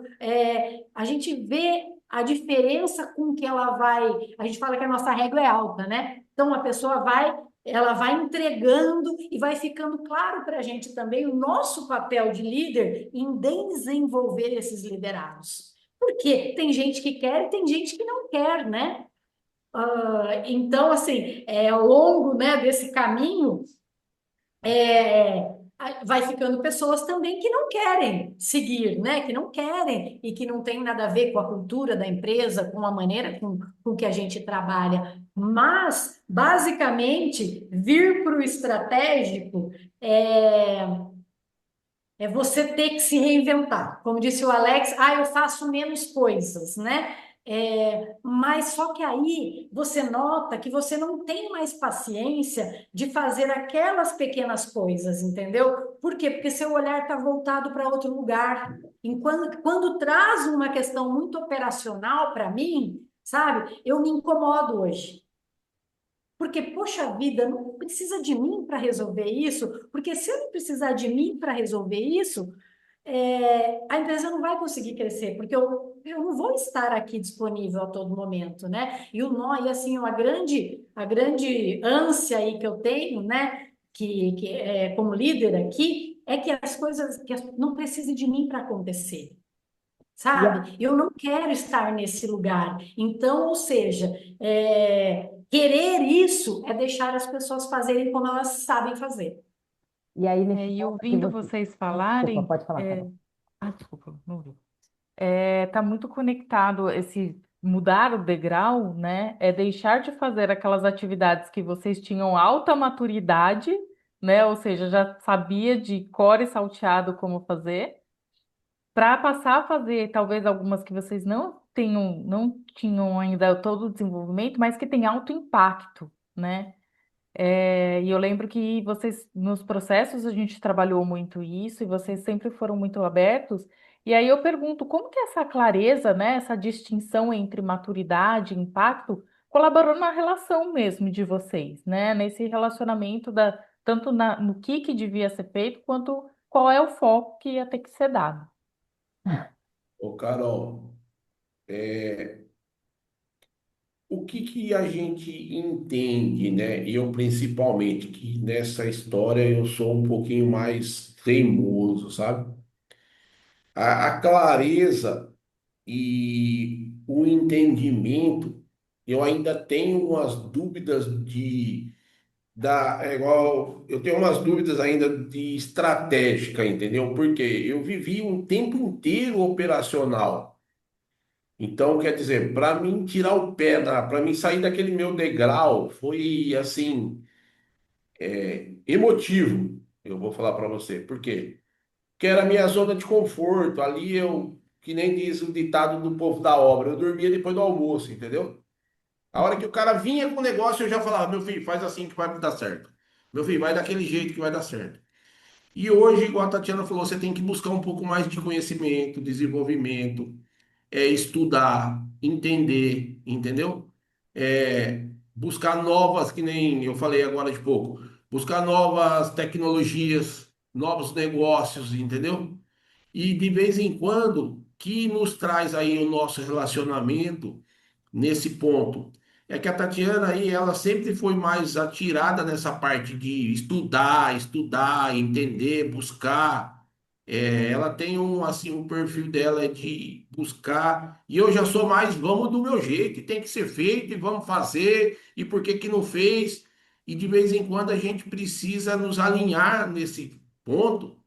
a gente vê a diferença com que ela vai. A gente fala que a nossa régua é alta, né? Então a pessoa vai, ela vai entregando e vai ficando claro para a gente também o nosso papel de líder em desenvolver esses liderados. Porque tem gente que quer e tem gente que não quer, né? Então, assim, ao longo, né, desse caminho, é, vai ficando pessoas também que não querem seguir, né? Que não querem e que não tem nada a ver com a cultura da empresa, com a maneira com que a gente trabalha. Mas, basicamente, vir para o estratégico é, é você ter que se reinventar. Como disse o Alex, eu faço menos coisas, né? Mas só que aí você nota que você não tem mais paciência de fazer aquelas pequenas coisas, entendeu? Por quê? Porque seu olhar está voltado para outro lugar. Enquanto, quando traz uma questão muito operacional para mim, sabe? Eu me incomodo hoje. Porque, poxa vida, não precisa de mim para resolver isso, porque se eu não precisar de mim para resolver isso, a empresa não vai conseguir crescer, porque eu não vou estar aqui disponível a todo momento, né? E o nó, e assim, a grande ânsia aí que eu tenho, né, que é como líder aqui, é que as coisas que não precisem de mim para acontecer. E a, Sabe? Eu não quero estar nesse lugar. Então, ou seja, querer isso é deixar as pessoas fazerem como elas sabem fazer. e aí, nesse E ponto que ouvindo você. vocês Desculpa, falarem, pode falar, Carol. desculpa, não ouvi. Tá muito conectado esse mudar o degrau, né? É deixar de fazer aquelas atividades que vocês tinham alta maturidade, né? Ou seja, já sabia de cor e salteado como fazer, para passar a fazer talvez algumas que vocês não tinham ainda todo o desenvolvimento, mas que tem alto impacto, né? E eu lembro que vocês, nos processos, a gente trabalhou muito isso e vocês sempre foram muito abertos. E aí eu pergunto, como que essa clareza, né, essa distinção entre maturidade e impacto colaborou na relação mesmo de vocês, né? Nesse relacionamento tanto no que devia ser feito, quanto qual é o foco que ia ter que ser dado. Ô, Carol, o que que a gente entende, né? Eu principalmente, que nessa história eu sou um pouquinho mais teimoso, sabe? A clareza e o entendimento, eu ainda tenho umas dúvidas é igual, eu tenho umas dúvidas ainda de estratégica, entendeu? Porque eu vivi um tempo inteiro operacional. Então, quer dizer, para mim tirar o pé para mim sair daquele meu degrau, foi assim, emotivo, eu vou falar para você. Por quê? Porque era a minha zona de conforto. Ali eu, que nem diz o ditado do povo da obra, eu dormia depois do almoço, entendeu? A hora que o cara vinha com o negócio, eu já falava, meu filho, faz assim que vai dar certo. Meu filho, vai daquele jeito que vai dar certo. E hoje, igual a Tatiana falou, você tem que buscar um pouco mais de conhecimento, desenvolvimento, estudar, entender, entendeu? Buscar novas, que nem eu falei agora de pouco, buscar novas tecnologias, novos negócios, entendeu? E de vez em quando, que nos traz aí o nosso relacionamento nesse ponto. É que a Tatiana aí, ela sempre foi mais atirada nessa parte de estudar, estudar, entender, buscar. Ela tem um assim, um perfil dela é de buscar, e eu já sou mais, vamos do meu jeito, e tem que ser feito, e vamos fazer, e por que que não fez? E de vez em quando a gente precisa nos alinhar nesse ponto,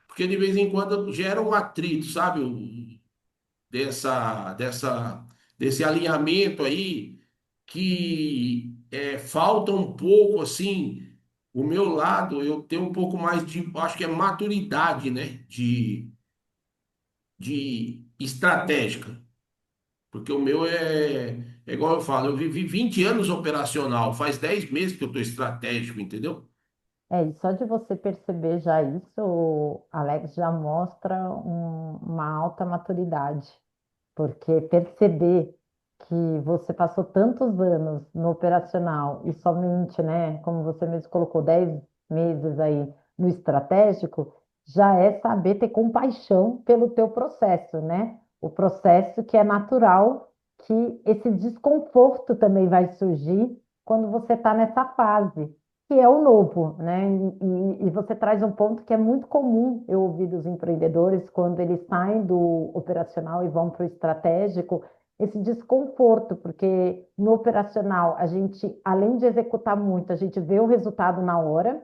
porque de vez em quando gera um atrito, sabe? Dessa, dessa, desse alinhamento aí que falta um pouco assim, o meu lado, eu tenho um pouco mais de, acho que é maturidade, né? De estratégica, porque o meu é igual eu falo, eu vivi 20 anos operacional, faz 10 meses que eu estou estratégico, entendeu? E só de você perceber já isso, Alex, já mostra uma alta maturidade. Porque perceber que você passou tantos anos no operacional e somente, né, como você mesmo colocou, 10 meses aí no estratégico, já é saber ter compaixão pelo teu processo, né? o processo que é natural, que esse desconforto também vai surgir quando você está nessa fase, que é o novo, né? E você traz um ponto que é muito comum eu ouvir dos empreendedores quando eles saem do operacional e vão para o estratégico, esse desconforto, porque no operacional a gente, além de executar muito, a gente vê o resultado na hora,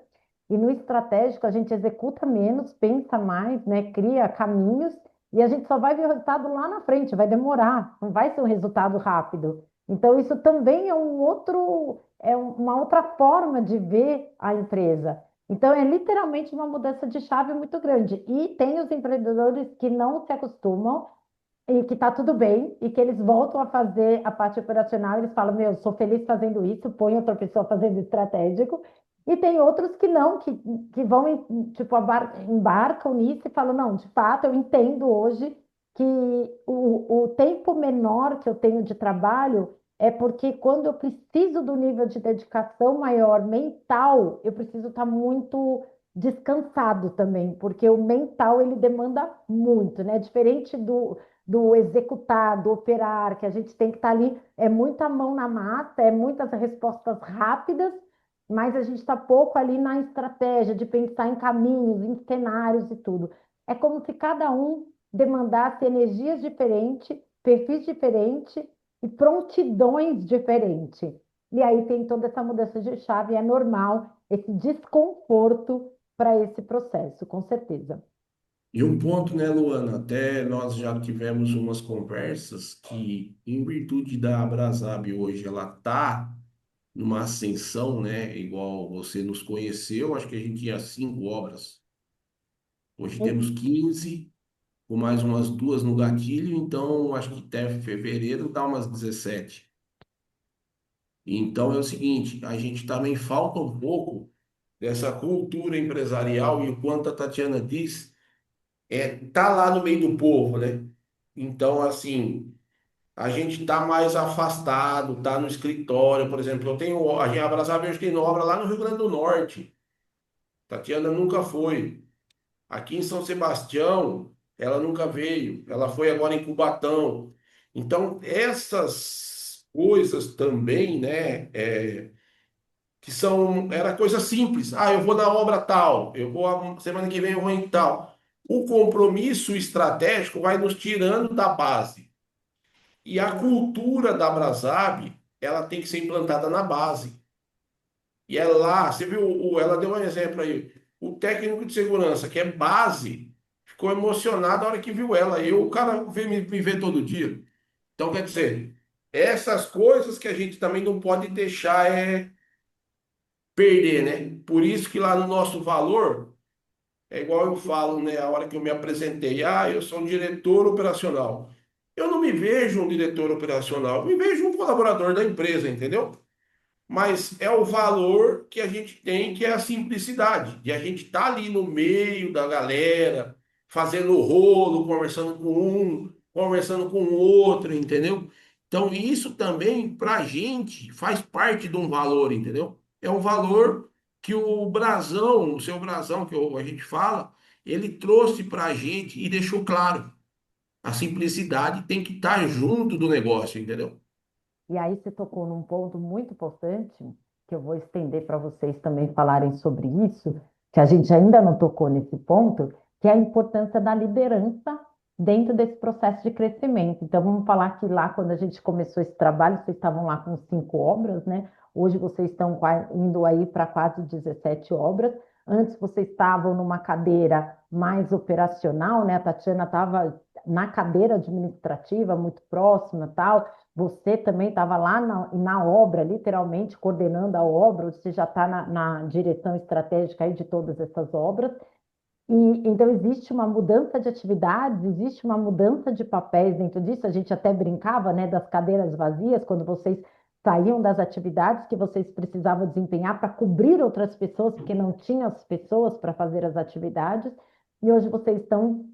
e no estratégico a gente executa menos, pensa mais, né? Cria caminhos, e a gente só vai ver o resultado lá na frente, vai demorar, não vai ser um resultado rápido. Então, isso também é uma outra forma de ver a empresa. Então, é literalmente uma mudança de chave muito grande. E tem os empreendedores que não se acostumam e que está tudo bem, e que eles voltam a fazer a parte operacional, eles falam, meu, sou feliz fazendo isso, põe outra pessoa fazendo estratégico, e tem outros que não, que vão, tipo, embarcam nisso e falam, não, de fato, eu entendo hoje que o tempo menor que eu tenho de trabalho é porque quando eu preciso do nível de dedicação maior mental, eu preciso estar muito descansado também, porque o mental ele demanda muito, né? Diferente do executar, do operar, que a gente tem que estar ali, é muita mão na massa, é muitas respostas rápidas, mas a gente está pouco ali na estratégia de pensar em caminhos, em cenários e tudo. É como se cada um demandasse energias diferentes, perfis diferentes e prontidões diferentes. E aí tem toda essa mudança de chave, é normal esse desconforto para esse processo, com certeza. E um ponto, né, Luana? Até nós já tivemos umas conversas que, em virtude da Abrasab hoje, ela está numa ascensão, né? Igual você nos conheceu, acho que a gente tinha 5 obras. Hoje temos 15, com mais umas duas no gatilho, então acho que até fevereiro dá umas 17. Então é o seguinte, a gente também falta um pouco dessa cultura empresarial e o quanto a Tatiana diz, tá lá no meio do povo, né? Então, assim, a gente tá mais afastado, tá no escritório, por exemplo, a Abrasab hoje tem obra lá no Rio Grande do Norte. Tatiana nunca foi. Aqui em São Sebastião, ela nunca veio. Ela foi agora em Cubatão. Então, essas coisas também, né, era coisa simples. Ah, eu vou na obra tal, eu vou, semana que vem eu vou em tal. O compromisso estratégico vai nos tirando da base. E a cultura da Brasab, ela tem que ser implantada na base. E é lá, você viu, ela deu um exemplo aí. O técnico de segurança, que é base, ficou emocionado na hora que viu ela. E o cara veio me ver todo dia. Então, quer dizer, essas coisas que a gente também não pode deixar perder, né? Por isso que lá no nosso valor, é igual eu falo, né? A hora que eu me apresentei, eu sou um diretor operacional. Eu não me vejo um diretor operacional, eu me vejo um colaborador da empresa, entendeu? Mas é o valor que a gente tem, que é a simplicidade, de a gente estar ali no meio da galera, fazendo rolo, conversando com um, conversando com o outro, entendeu? Então, isso também, para a gente, faz parte de um valor, entendeu? É um valor que o brasão, o seu brasão, a gente fala, ele trouxe para a gente e deixou claro. A simplicidade tem que estar junto do negócio, entendeu? E aí você tocou num ponto muito importante, que eu vou estender para vocês também falarem sobre isso, que a gente ainda não tocou nesse ponto, que é a importância da liderança dentro desse processo de crescimento. Então, vamos falar que lá, quando a gente começou esse trabalho, vocês estavam lá com 5 obras, né? Hoje vocês estão indo aí para quase 17 obras. Antes vocês estavam numa cadeira mais operacional, né? A Tatiana estava na cadeira administrativa, muito próxima, tal. Você também estava lá na obra, literalmente coordenando a obra, ou você já está na direção estratégica aí de todas essas obras. E então existe uma mudança de atividades, existe uma mudança de papéis dentro disso. A gente até brincava, né, das cadeiras vazias, quando vocês saíam das atividades que vocês precisavam desempenhar para cobrir outras pessoas, porque não tinha as pessoas para fazer as atividades. E hoje vocês estão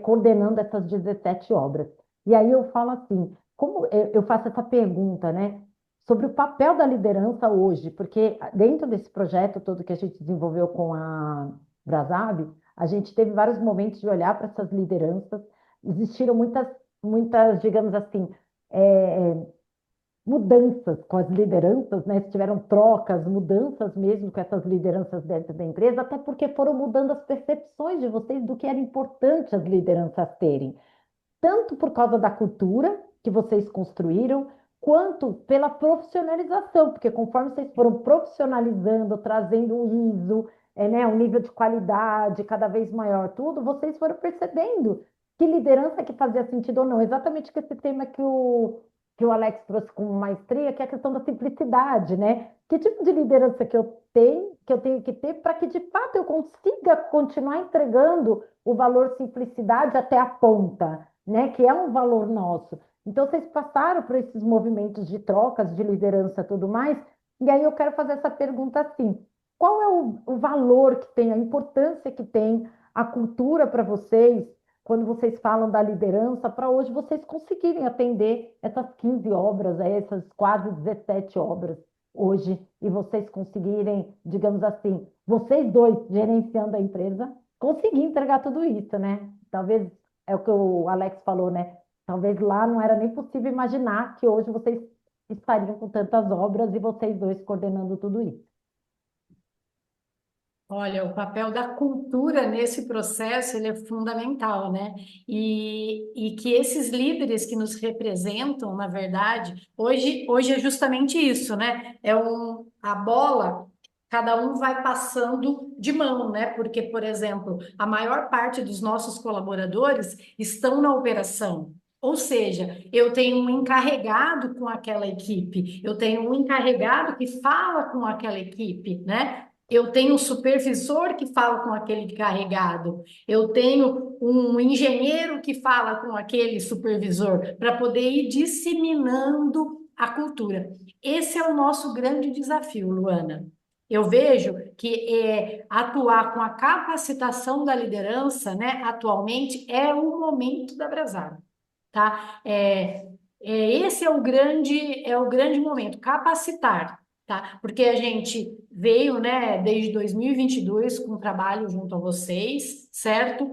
coordenando essas 17 obras. E aí eu falo assim, como eu faço essa pergunta, né, sobre o papel da liderança hoje, porque dentro desse projeto todo que a gente desenvolveu com a Brasab, a gente teve vários momentos de olhar para essas lideranças. Existiram muitas muitas, digamos assim, é, mudanças com as lideranças, né? Tiveram trocas, mudanças mesmo com essas lideranças dentro da empresa, até porque foram mudando as percepções de vocês do que era importante as lideranças terem tanto por causa da cultura que vocês construíram, quanto pela profissionalização, porque conforme vocês foram profissionalizando, trazendo um ISO, né, um nível de qualidade cada vez maior, tudo, vocês foram percebendo que liderança que fazia sentido ou não. Exatamente que esse tema que o Alex trouxe com maestria, que é a questão da simplicidade, né? Que tipo de liderança que eu tenho que ter para que de fato eu consiga continuar entregando o valor simplicidade até a ponta, né? Que é um valor nosso. Então, vocês passaram por esses movimentos de trocas, de liderança e tudo mais, e aí eu quero fazer essa pergunta assim: qual é o valor que tem, a importância que tem a cultura para vocês, quando vocês falam da liderança, para hoje vocês conseguirem atender essas 15 obras, essas quase 17 obras hoje, e vocês conseguirem, digamos assim, vocês dois gerenciando a empresa, conseguir entregar tudo isso, né? Talvez é o que o Alex falou, né? Talvez lá não era nem possível imaginar que hoje vocês estariam com tantas obras e vocês dois coordenando tudo isso. Olha, o papel da cultura nesse processo ele é fundamental, né? E que esses líderes que nos representam, na verdade, hoje é justamente isso, né? A bola, cada um vai passando de mão, né? Porque, por exemplo, a maior parte dos nossos colaboradores estão na operação. Ou seja, eu tenho um encarregado com aquela equipe, eu tenho um encarregado que fala com aquela equipe, né? Eu tenho um supervisor que fala com aquele encarregado, eu tenho um engenheiro que fala com aquele supervisor, para poder ir disseminando a cultura. Esse é o nosso grande desafio, Luana. Eu vejo que atuar com a capacitação da liderança, né, atualmente, é o momento da Brasada, tá? Esse é o grande momento, capacitar, tá? Porque a gente veio, né, desde 2022 com trabalho junto a vocês, certo?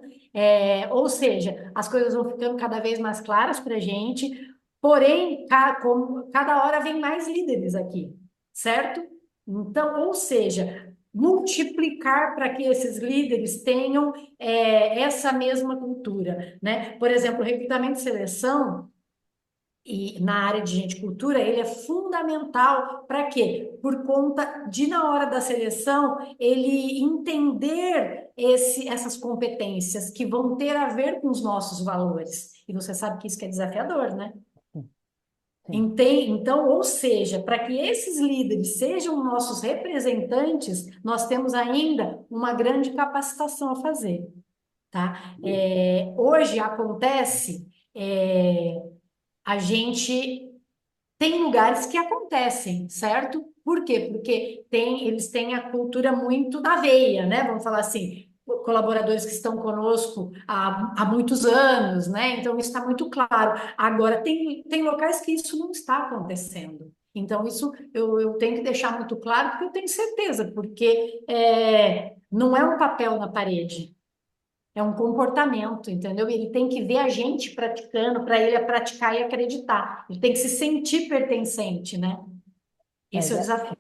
Ou seja, as coisas vão ficando cada vez mais claras para a gente, porém, como cada hora vem mais líderes aqui, certo? Então, ou seja, multiplicar para que esses líderes tenham essa mesma cultura, né? Por exemplo, o recrutamento e seleção e na área de gente e cultura, ele é fundamental para quê? Por conta de, na hora da seleção, ele entender essas competências que vão ter a ver com os nossos valores. E você sabe que isso que é desafiador, né? Sim, sim. Então, ou seja, para que esses líderes sejam nossos representantes, nós temos ainda uma grande capacitação a fazer, tá? Hoje acontece, a gente tem lugares que acontecem, certo? Por quê? Porque eles têm a cultura muito da veia, né? Vamos falar assim, colaboradores que estão conosco há muitos anos, né? Então, isso está muito claro. Agora, tem locais que isso não está acontecendo. Então, isso eu tenho que deixar muito claro, porque eu tenho certeza, porque não é um papel na parede, é um comportamento, entendeu? Ele tem que ver a gente praticando para ele praticar e acreditar. Ele tem que se sentir pertencente, né? É, Esse é o desafio.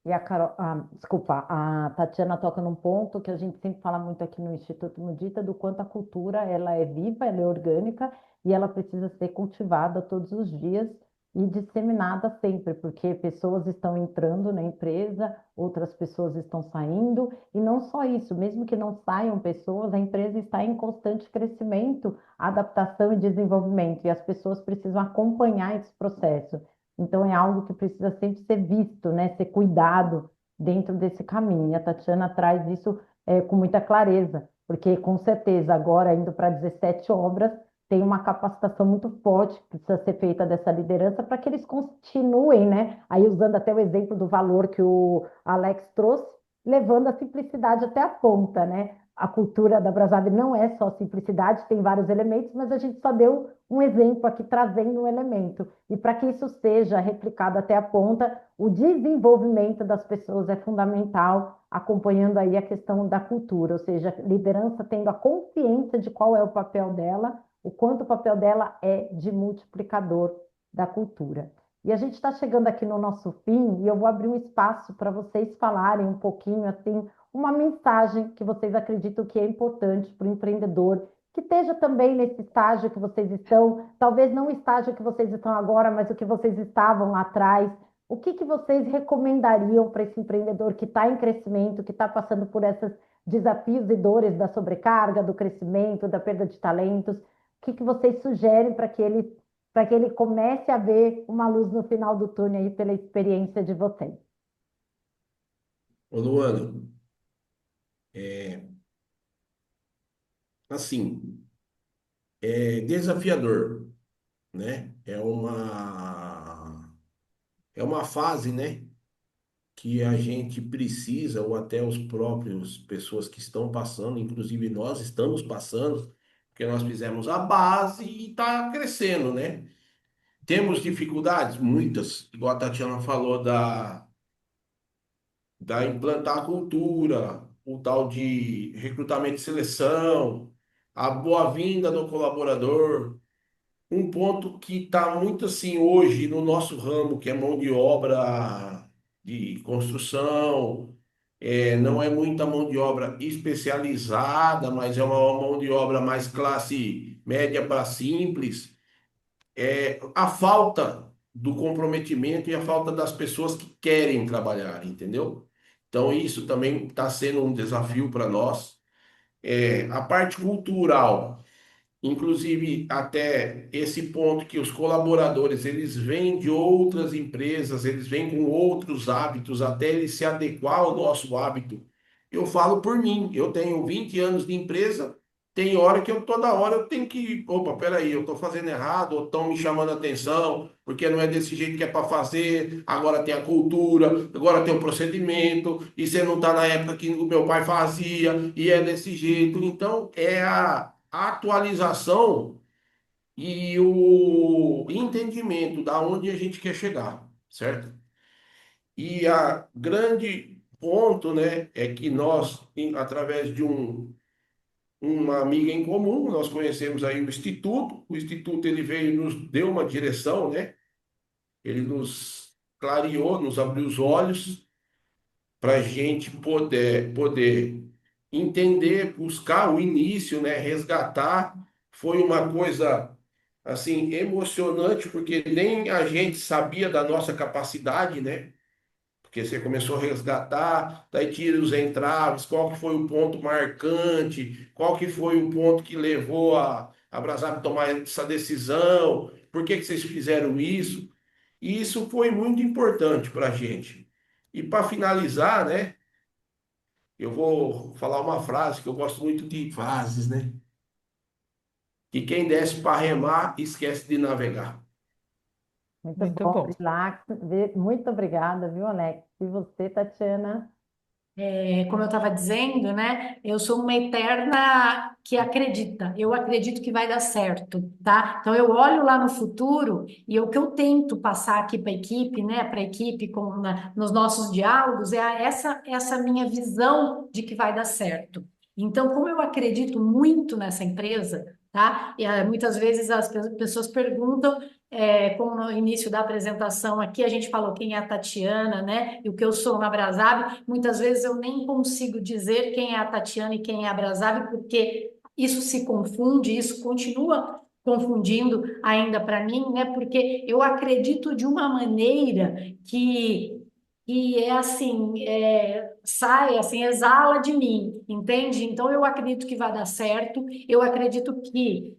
e a Carol, desculpa, a Tatiana toca num ponto que a gente sempre fala muito aqui no Instituto Mudita, do quanto a cultura ela é viva, ela é orgânica e ela precisa ser cultivada todos os dias e disseminada sempre, porque pessoas estão entrando na empresa, outras pessoas estão saindo, e não só isso, mesmo que não saiam pessoas, a empresa está em constante crescimento, adaptação e desenvolvimento, e as pessoas precisam acompanhar esse processo. Então, é algo que precisa sempre ser visto, né? Ser cuidado dentro desse caminho. E a Tatiana traz isso com muita clareza, porque com certeza agora, indo para 17 obras, tem uma capacitação muito forte que precisa ser feita dessa liderança para que eles continuem, né? Aí usando até o exemplo do valor que o Alex trouxe, levando a simplicidade até a ponta, né? A cultura da Brasave não é só simplicidade, tem vários elementos, mas a gente só deu um exemplo aqui trazendo um elemento. E para que isso seja replicado até a ponta, o desenvolvimento das pessoas é fundamental, acompanhando aí a questão da cultura, ou seja, liderança tendo a consciência de qual é o papel dela, o quanto o papel dela é de multiplicador da cultura. E a gente está chegando aqui no nosso fim e eu vou abrir um espaço para vocês falarem um pouquinho, assim, uma mensagem que vocês acreditam que é importante para o empreendedor, que esteja também nesse estágio que vocês estão, talvez não o estágio que vocês estão agora, mas o que vocês estavam lá atrás. O que que vocês recomendariam para esse empreendedor que está em crescimento, que está passando por esses desafios e dores da sobrecarga, do crescimento, da perda de talentos? O que que vocês sugerem para que ele comece a ver uma luz no final do túnel aí pela experiência de vocês? Ô, Luana, assim, é desafiador, né? É uma fase, né, que a gente precisa, ou até os próprios pessoas que estão passando, inclusive nós estamos passando, porque nós fizemos a base e está crescendo, né? Temos dificuldades? Muitas, igual a Tatiana falou da implantar a cultura, o tal de recrutamento e seleção, a boa-vinda do colaborador. Um ponto que está muito assim hoje no nosso ramo, que é mão de obra de construção, não é muita mão de obra especializada, mas é uma mão de obra mais classe média para simples. A falta do comprometimento e a falta das pessoas que querem trabalhar, entendeu? Então, isso também está sendo um desafio para nós. A parte cultural. Inclusive, até esse ponto que os colaboradores, eles vêm de outras empresas, eles vêm com outros hábitos, até eles se adequar ao nosso hábito. Eu falo por mim, eu tenho 20 anos de empresa, tem hora que eu, toda hora eu tenho que, opa, peraí, eu estou fazendo errado, ou estão me chamando a atenção, porque não é desse jeito que é para fazer, agora tem a cultura, agora tem o procedimento, e você não está na época que o meu pai fazia, e é desse jeito. Então, é a atualização e o entendimento da onde a gente quer chegar, certo? E a grande ponto, né, é que nós, através de uma amiga em comum, nós conhecemos aí o Instituto ele veio e nos deu uma direção, né? Ele nos clareou, nos abriu os olhos para a gente poder entender, buscar o início, né? Resgatar. Foi uma coisa assim emocionante, porque nem a gente sabia da nossa capacidade, né? Porque você começou a resgatar, daí tira os entraves, qual que foi o ponto marcante, qual que foi o ponto que levou a Brasap a tomar essa decisão, por que que vocês fizeram isso? E isso foi muito importante para a gente. E para finalizar, né? Eu vou falar uma frase que eu gosto muito de frases, né? Que quem desce para remar esquece de navegar. Muito Muito bom, bom. Relax. Muito obrigada, viu, Alex? E você, Tatiana? Como eu estava dizendo, né? Eu sou uma eterna que acredita. Eu acredito que vai dar certo, tá? Então eu olho lá no futuro e o que eu tento passar aqui para a equipe, né? Para a equipe nos nossos diálogos essa minha visão de que vai dar certo. Então, como eu acredito muito nessa empresa, tá? E muitas vezes as pessoas perguntam, como no início da apresentação aqui, a gente falou quem é a Tatiana, né? E o que eu sou na Brasab. Muitas vezes eu nem consigo dizer quem é a Tatiana e quem é a Brasab, porque isso se confunde, isso continua confundindo ainda para mim, né? Porque eu acredito de uma maneira que é assim, sai assim, exala de mim, entende? Então eu acredito que vai dar certo, eu acredito que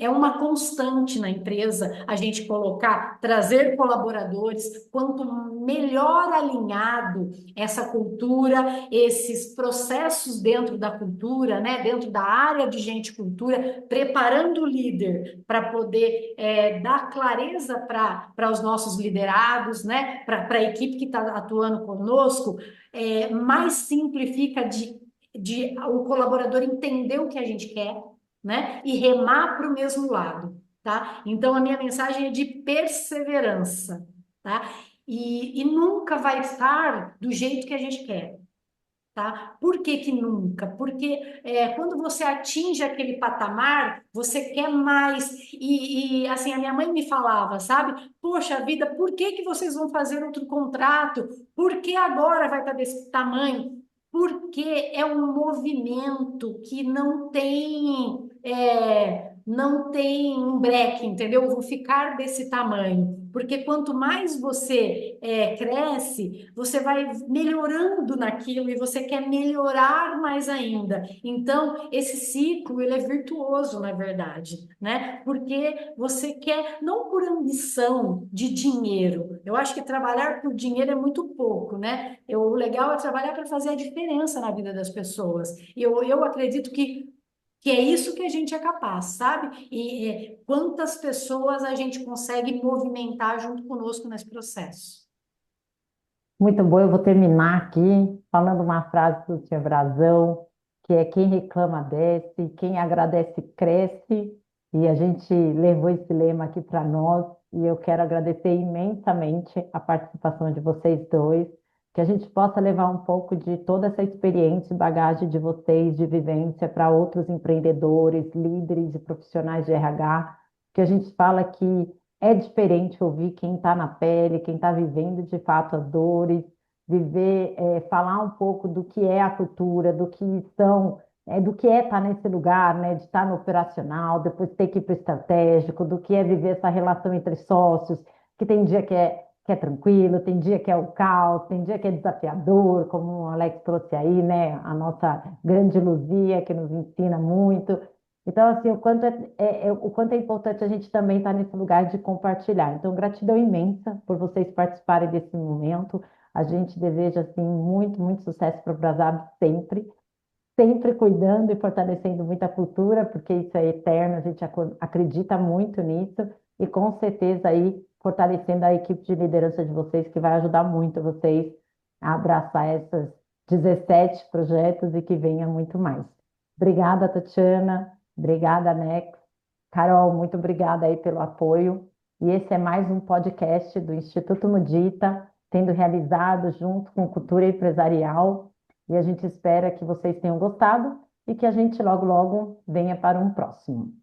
é uma constante na empresa a gente colocar, trazer colaboradores, quanto melhor alinhado essa cultura, esses processos dentro da cultura, né, dentro da área de gente cultura, preparando o líder para poder dar clareza para os nossos liderados, né, para a equipe que está atuando conosco, mais simplifica de o colaborador entender o que a gente quer, né? E remar para o mesmo lado, tá? Então, a minha mensagem é de perseverança, tá? E nunca vai estar do jeito que a gente quer. tá? Por que que nunca? Porque quando você atinge aquele patamar, você quer mais. Assim, a minha mãe me falava, sabe? Poxa vida, por que que vocês vão fazer outro contrato? Por que agora vai estar desse tamanho? Porque é um movimento que não tem um breque, entendeu? Eu vou ficar desse tamanho. Porque quanto mais você cresce, você vai melhorando naquilo e você quer melhorar mais ainda. Então, esse ciclo, ele é virtuoso, na verdade, né? Porque você quer, não por ambição de dinheiro. Eu acho que trabalhar por dinheiro é muito pouco, né? O legal é trabalhar para fazer a diferença na vida das pessoas. E eu acredito que é isso que a gente é capaz, sabe? E quantas pessoas a gente consegue movimentar junto conosco nesse processo. Muito bom, eu vou terminar aqui falando uma frase do Tia Brasão, que é quem reclama desce, quem agradece cresce, e a gente levou esse lema aqui para nós, e eu quero agradecer imensamente a participação de vocês dois, que a gente possa levar um pouco de toda essa experiência e bagagem de vocês, de vivência, para outros empreendedores, líderes e profissionais de RH, que a gente fala que é diferente ouvir quem está na pele, quem está vivendo de fato as dores, viver, falar um pouco do que é a cultura, do que são, do que é estar nesse lugar, né, de estar no operacional, depois ter que ir para o estratégico, do que é viver essa relação entre sócios, que tem dia que é tranquilo, tem dia que é o caos, tem dia que é desafiador, como o Alex trouxe aí, né, a nossa grande Luzia, que nos ensina muito. Então, assim, o quanto é importante a gente também estar nesse lugar de compartilhar. Então, gratidão imensa por vocês participarem desse momento. A gente deseja, assim, muito, muito sucesso para o Brasab sempre, sempre cuidando e fortalecendo muita cultura, porque isso é eterno, a gente acredita muito nisso, e com certeza aí fortalecendo a equipe de liderança de vocês, que vai ajudar muito vocês a abraçar esses 17 projetos e que venha muito mais. Obrigada, Tatiana. Obrigada, Nex. Carol, muito obrigada aí pelo apoio. E esse é mais um podcast do Instituto Mudita, sendo realizado junto com Cultura Empresarial. E a gente espera que vocês tenham gostado e que a gente logo, logo venha para um próximo.